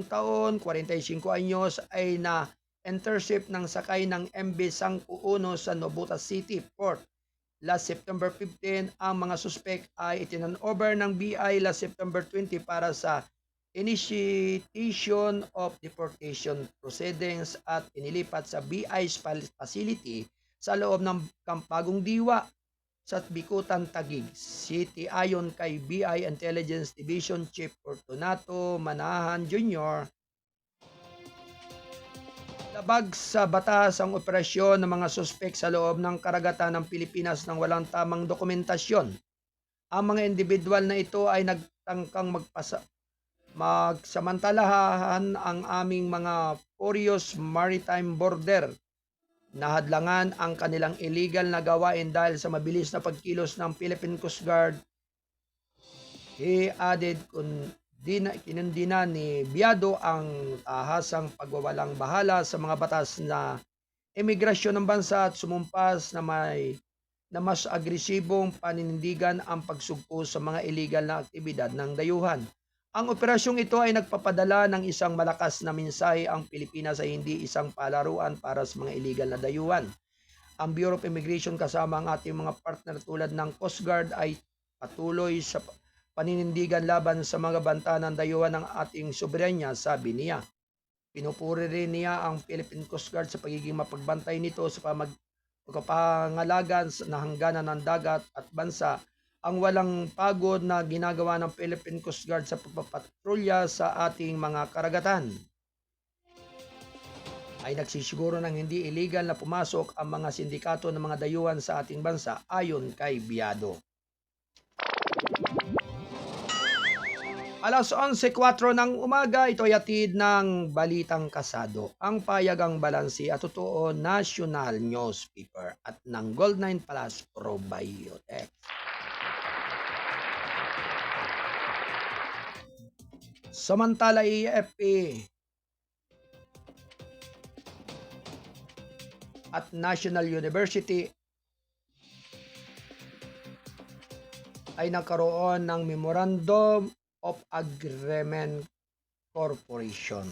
taon, 45 anyos ay na-intercept ng sakay ng MB Sangpuuno sa Nobota City Port. Last September 15, ang mga suspect ay itinanover ng BI last September 20 para sa initiation of deportation proceedings at inilipat sa BI's facility sa loob ng Kampagong Diwa sa Bikutan, Taguig City ayon kay BI Intelligence Division Chief Fortunato Manahan Jr. Labag sa batas ang operasyon ng mga suspek sa loob ng karagatan ng Pilipinas nang walang tamang dokumentasyon. Ang mga individual na ito ay nagtangkang magsamantalahan ang aming mga porous maritime border. Nahadlangan ang kanilang illegal na gawain dahil sa mabilis na pagkilos ng Philippine Coast Guard. He added kinundina ni Biado ang tahasang pagwawalang bahala sa mga batas na imigrasyon ng bansa at sumumpas na mas agresibong paninindigan ang pagsugpo sa mga illegal na aktibidad ng dayuhan. Ang operasyong ito ay nagpapadala ng isang malakas na mensahe ang Pilipinas ay hindi isang palaruan para sa mga illegal na dayuhan. Ang Bureau of Immigration kasama ang ating mga partner tulad ng Coast Guard ay patuloy sa paninindigan laban sa mga banta ng dayuhan ng ating soberanya, sabi niya. Pinupuri rin niya ang Philippine Coast Guard sa pagiging mapagbantay nito sa pagpapangalagan na hangganan ng dagat at bansa. Ang walang pagod na ginagawa ng Philippine Coast Guard sa pagpapatrolya sa ating mga karagatan ay nagsisiguro ng hindi illegal na pumasok ang mga sindikato ng mga dayuhan sa ating bansa ayon kay Biado. Alas 11:04 ng umaga, ito ay hatid ng Balitang Kasado, ang Payagang Balansi at Totoo National Newspaper at ng Gold9 Plus Probiotics. Samantala, AFP at National University ay nagkaroon ng Memorandum of Agreement Corporation.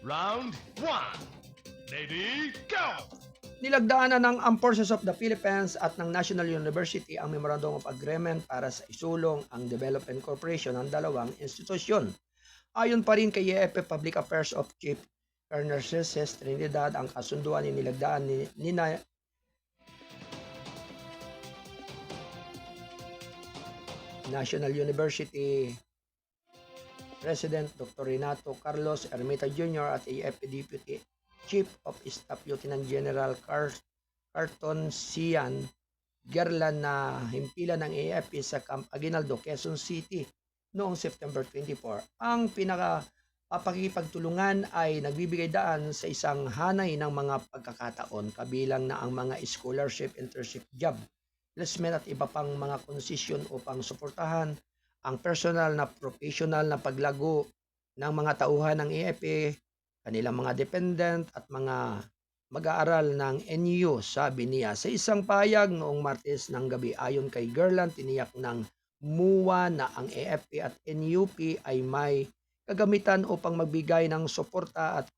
Round 1. Ready, go! Nilagdaanan ng Armed Forces of the Philippines at ng National University ang Memorandum of Agreement para sa isulong ang Development Corporation ng dalawang institusyon. Ayon pa rin kay AFP Public Affairs of Chief Colonel Cesar Trinidad, ang kasunduan ay nilagdaan ni National University President Dr. Renato Carlos Ermita Jr. at AFP Deputy Chief of Staff Lieutenant General Carton Sian Gerlan na himpilan ng AFP sa Camp Aguinaldo, Quezon City noong September 24. Ang pakikipagtulungan ay nagbibigay daan sa isang hanay ng mga pagkakataon kabilang na ang mga scholarship, internship, job placement at iba pang mga konsesyon upang suportahan ang personal na professional na paglago ng mga tauhan ng AFP, kanilang mga dependent at mga mag-aaral ng NU, sabi niya sa isang pahayag noong Martes ng gabi. Ayon kay Gerland, tiniyak ng MUA na ang AFP at NUP ay may kagamitan upang magbigay ng suporta at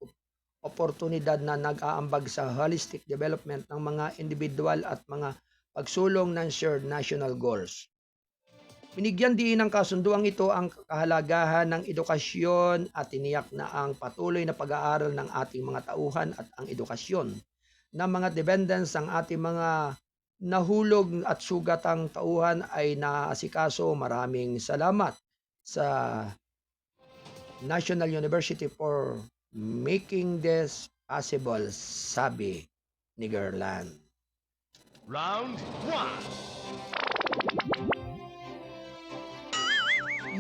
oportunidad na nag-aambag sa holistic development ng mga individual at mga pagsulong ng shared national goals. Binigyan din ng kasunduang ito ang kahalagahan ng edukasyon at tiniyak na ang patuloy na pag-aaral ng ating mga tauhan at ang edukasyon ng mga dependents ng ating mga nahulog at sugatang tauhan ay naasikaso. Maraming salamat sa National University for making this possible, sabi ni Gerland. Round 1.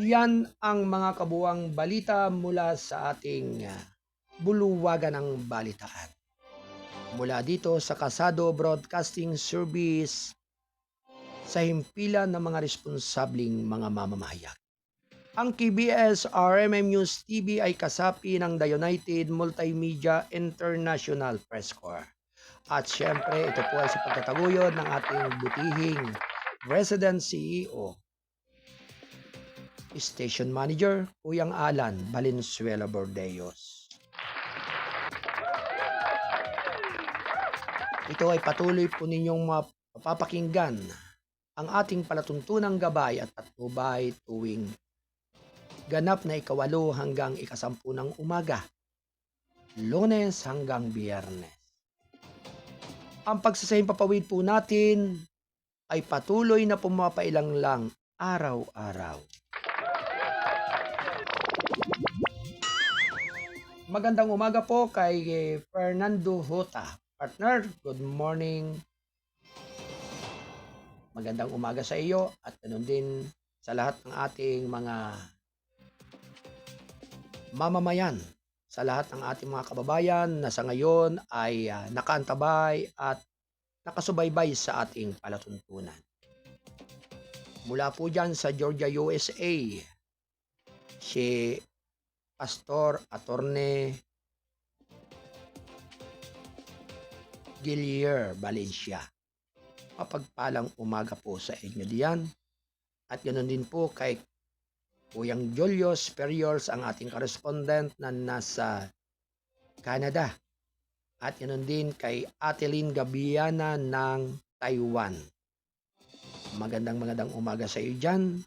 Yan ang mga kabuwang balita mula sa ating buluwagan ng balitaan. Mula dito sa Kasado Broadcasting Service sa himpilan ng mga responsabling mga mamamahayag. Ang KBS RMM News TV ay kasapi ng The United Multimedia International Press Corps. At syempre, ito po ay sa pagtataguyod ng ating butihing President CEO, Station Manager, Kuyang Alan Valenzuela Bordeos. Ito ay patuloy po ninyong mapapakinggan ang ating palatuntunang gabay at patnubay tuwing ganap na 8 hanggang 10 ng umaga, Lunes hanggang Biyernes. Ang pagsasahing papawid po natin ay patuloy na pumapailang lang araw-araw. Magandang umaga po kay Fernando Hota. Partner, good morning. Magandang umaga sa iyo at ganun din sa lahat ng ating mga mamamayan, sa lahat ng ating mga kababayan na sa ngayon ay nakaantabay at nakasubaybay sa ating palatuntunan. Mula po dyan sa Georgia, USA, si Pastor Attorney Gilier Valencia. Mapagpalang umaga po sa inyo diyan. At ganoon din po kay Kuyang Julio Superiors, ang ating correspondent na nasa Canada. At ganoon din kay Atelyn Gabiana ng Taiwan. Magandang umaga sa iyo dyan.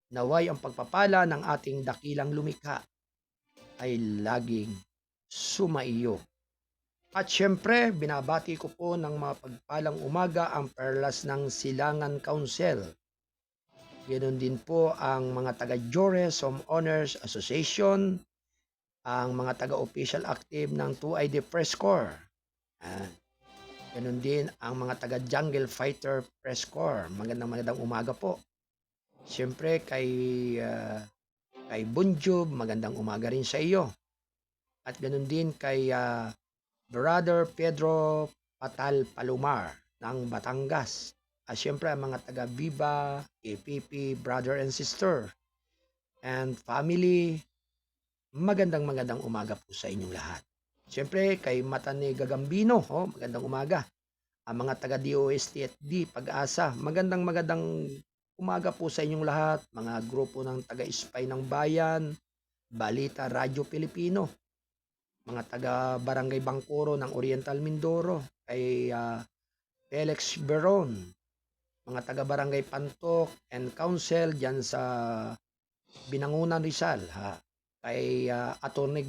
Naway ang pagpapala ng ating dakilang lumikha ay laging sumaiyo. At syempre, binabati ko po ng mga pagpalang umaga ang Perlas ng Silangan Council. Ganoon din po ang mga taga-Jores Homeowners Association, ang mga taga-official active ng 2ID Press Corps. Ganoon din ang mga taga-Jungle Fighter Press Corps. Magandang umaga po. Siyempre kay Bunjub, magandang umaga rin sa iyo. At ganoon din kay Brother Pedro Patal Palomar ng Batangas. At siyempre ang mga taga-Viva, APP, brother and sister, and family, magandang umaga po sa inyong lahat. Siyempre kay Matane Gagambino, magandang umaga. Ang mga taga-DOST at D, Pag-asa, magandang umaga po sa inyong lahat. Mga grupo ng taga-Spy ng Bayan, Balita Radyo Pilipino, mga taga-Barangay Bangkoro ng Oriental Mindoro, kay Felix Beron, mga taga-Barangay Pantok and Council dyan sa Binangunan Rizal, kay Atty.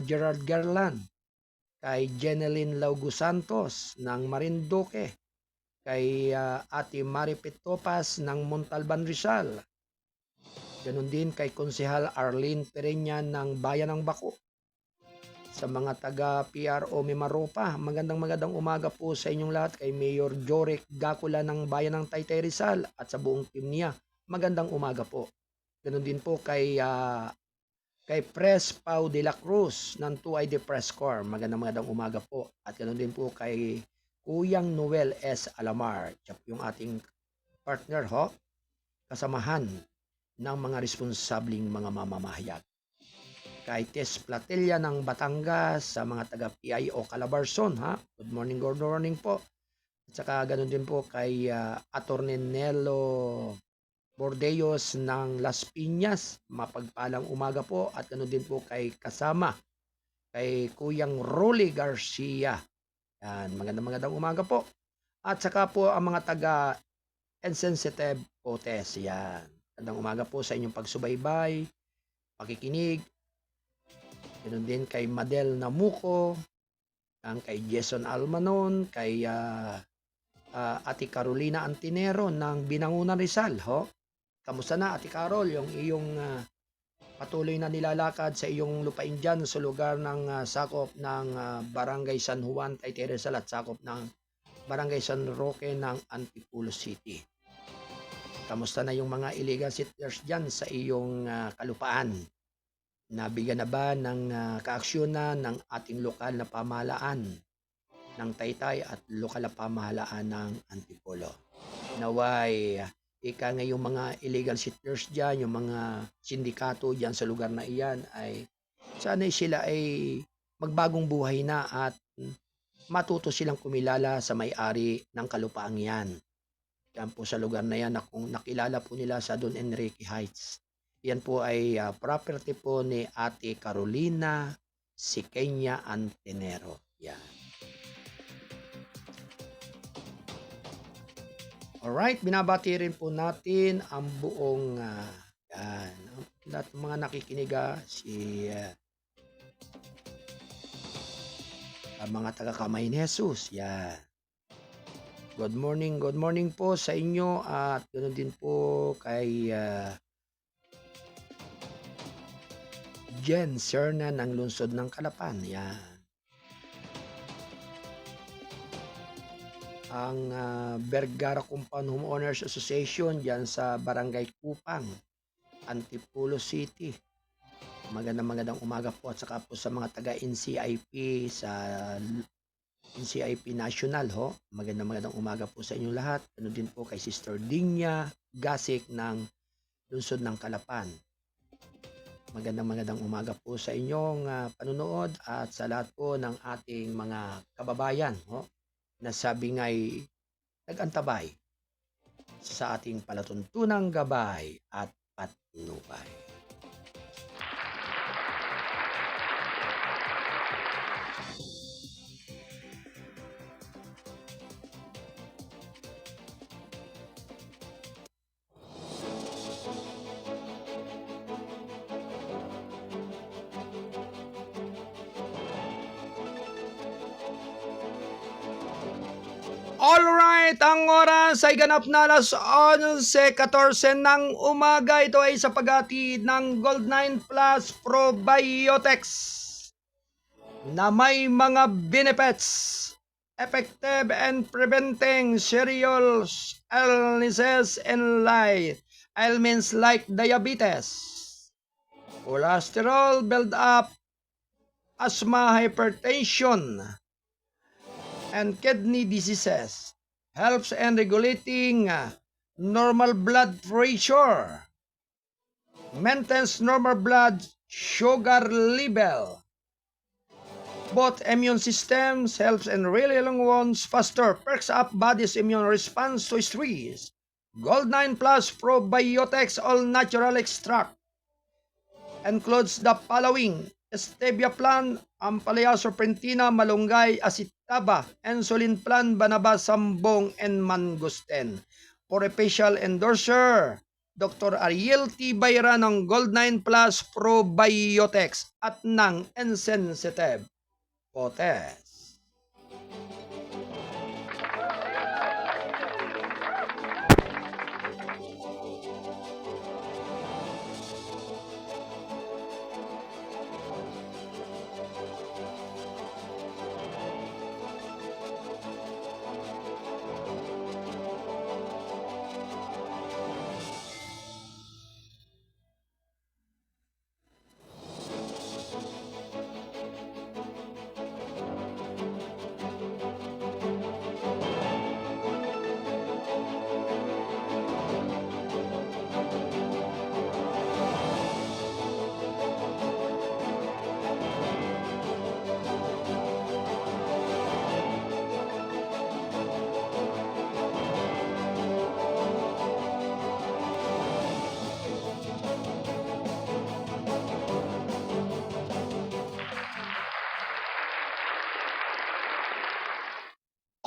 Gerard Garland, kay Jeneline Laugo Santos ng Marinduque, kay Ate Maripit Topas ng Montalban Rizal, ganun din kay Konsehal Arlene Pereña ng Bayan ng Bako. Sa mga taga PRO Mimaropa, magandang umaga po sa inyong lahat. Kay Mayor Jorek Gacula ng Bayan ng Taytay Rizal at sa buong team niya, magandang umaga po. Ganun din po kay Pres Pau de la Cruz ng 2ID Press Corps, magandang umaga po. At ganun din po kay Kuyang Noel S. Alamar, yung ating partner kasamahan ng mga responsabling mga mamamahayag. Kay Tess Platilla ng Batangas, sa mga taga PIO Calabarzon, good morning po. At saka ganun din po kay Atty. Nelo Bordeos ng Las Piñas, mapagpalang umaga po. At ganun din po kay kasama kay Kuyang Rolly Garcia, yan, magandang umaga po. At saka po ang mga taga Insensitive Potes, yan, magandang umaga po sa inyong pagsubaybay, pakikinig. Ganun din kay Madel Namuco, kay Jason Almanon, kay Ate Carolina Antinero ng Binangunan Rizal. Kamusta na Ate Carol, yung iyong patuloy na nilalakad sa iyong lupain dyan sa lugar ng sakop ng Barangay San Juan, Taytay Rizal, at sakop ng Barangay San Roque ng Antipolo City. Kamusta na yung mga illegal settlers dyan sa iyong kalupaan? Nabigyan na ba ng kaaksyonan ng ating lokal na pamahalaan ng Taytay at lokal na pamahalaan ng Antipolo? Naway, ngayong mga illegal settlers dyan, yung mga sindikato dyan sa lugar na iyan, ay sana'y sila ay magbagong buhay na at matuto silang kumilala sa may-ari ng kalupaang yan. Yan po sa lugar na yan, na kung nakilala po nila sa Don Enrique Heights. Yan po ay property po ni Ate Carolina Siqueña Antenero. Yan. Alright, binabati rin po natin ang buong lahat ng mga nakikinig, ang mga taga-Kamay ni Jesus. Yan. Good morning po sa inyo, at ganoon din po kay Jen Serna ng Lungsod ng Calapan. Yan. Ang Vergara Compound Homeowners Association dyan sa Barangay Kupang, Antipolo City. Magandang umaga po. At saka po sa mga taga NCIP sa NCIP National, magandang umaga po sa inyong lahat. Ano din po kay Sister Dinya Gasik ng Lungsod ng Calapan. Magandang umaga po sa inyong panunood at sa lahat po ng ating mga kababayan na sabi nga'y nag-antabay sa ating palatuntunang gabay at patnubay. Alright, ang oras ay ganap na alas 11:14 ng umaga. Ito ay sa paghatid ng Gold9 Plus Probiotics na may mga benefits effective and preventing serious illnesses and ailments like diabetes, cholesterol build-up, asthma, hypertension, and kidney diseases. Helps in regulating normal blood pressure, maintains normal blood sugar level, both immune systems, helps in healing wounds faster, perks up body's immune response to stress. Gold9 Plus Probiotics All Natural Extract includes the following: stevia plant, ampalaya serpentina, malunggay, acetaba, insulin plant, banaba, sambong, and mangosteen. For official endorser, Dr. Ariel T. Bayra ng Gold9 Plus Probiotics at ng Insensitive Potes.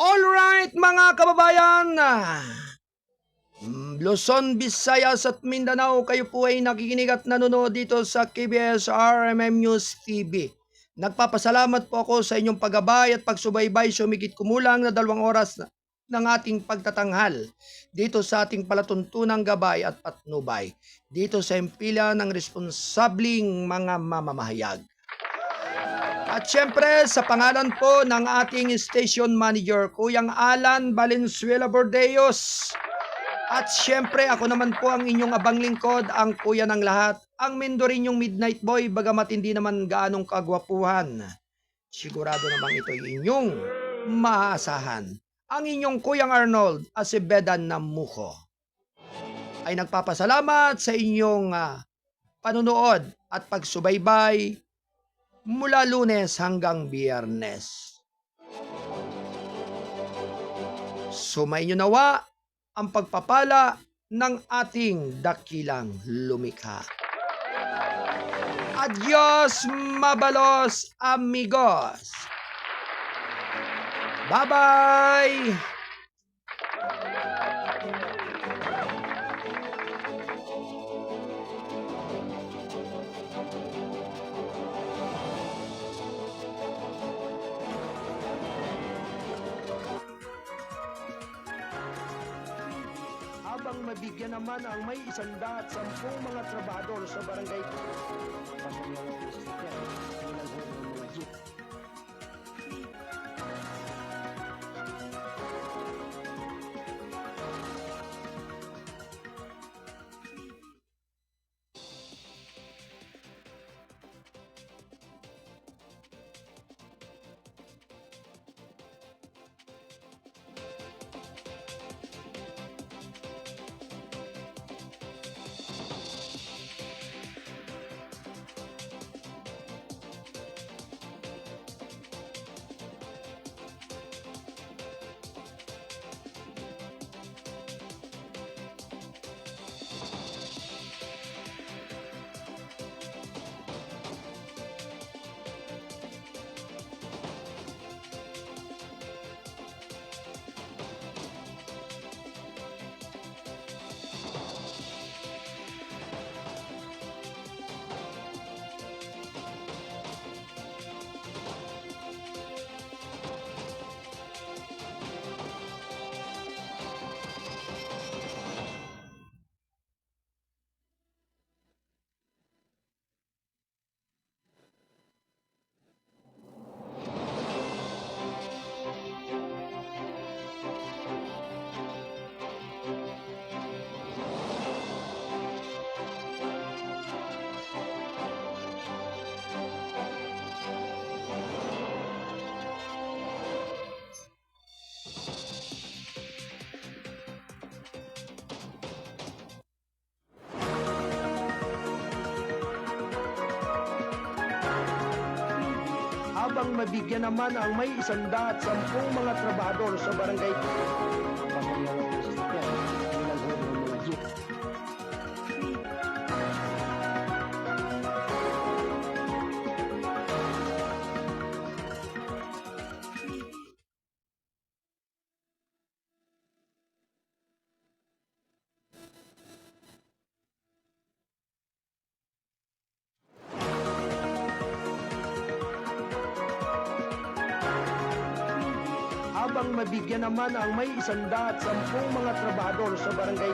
Alright mga kababayan, Luzon, Visayas at Mindanao, kayo po ay nakikinig at nanonood dito sa KBS RMM News TV. Nagpapasalamat po ako sa inyong paggabay at pagsubaybay sumigit kumulang na 2 oras ng ating pagtatanghal dito sa ating palatuntunang gabay at patnubay dito sa impila ng responsabling mga mamamahayag. At syempre, sa pangalan po ng ating station manager, Kuyang Alan Valenzuela Bordeos. At syempre, ako naman po ang inyong abang lingkod, ang kuya ng lahat, ang Mindorinyong Midnight Boy, bagamat hindi naman gaanong kagwapuhan. Sigurado namang ito'y inyong maaasahan. Ang inyong Kuyang Arnold Acevedan Namuco ay nagpapasalamat sa inyong panunood at pagsubaybay mula Lunes hanggang Biyernes. Sumainyo nawa ang pagpapala ng ating dakilang lumikha. Adios, mabalos, amigos! Bye-bye! Habang mabigyan naman ang may 110 mga trabahador sa barangay. Habang mabigyan naman ang may 110 mga trabahador sa barangay. Habang mabigyan naman ang may 110 mga trabahador sa barangay.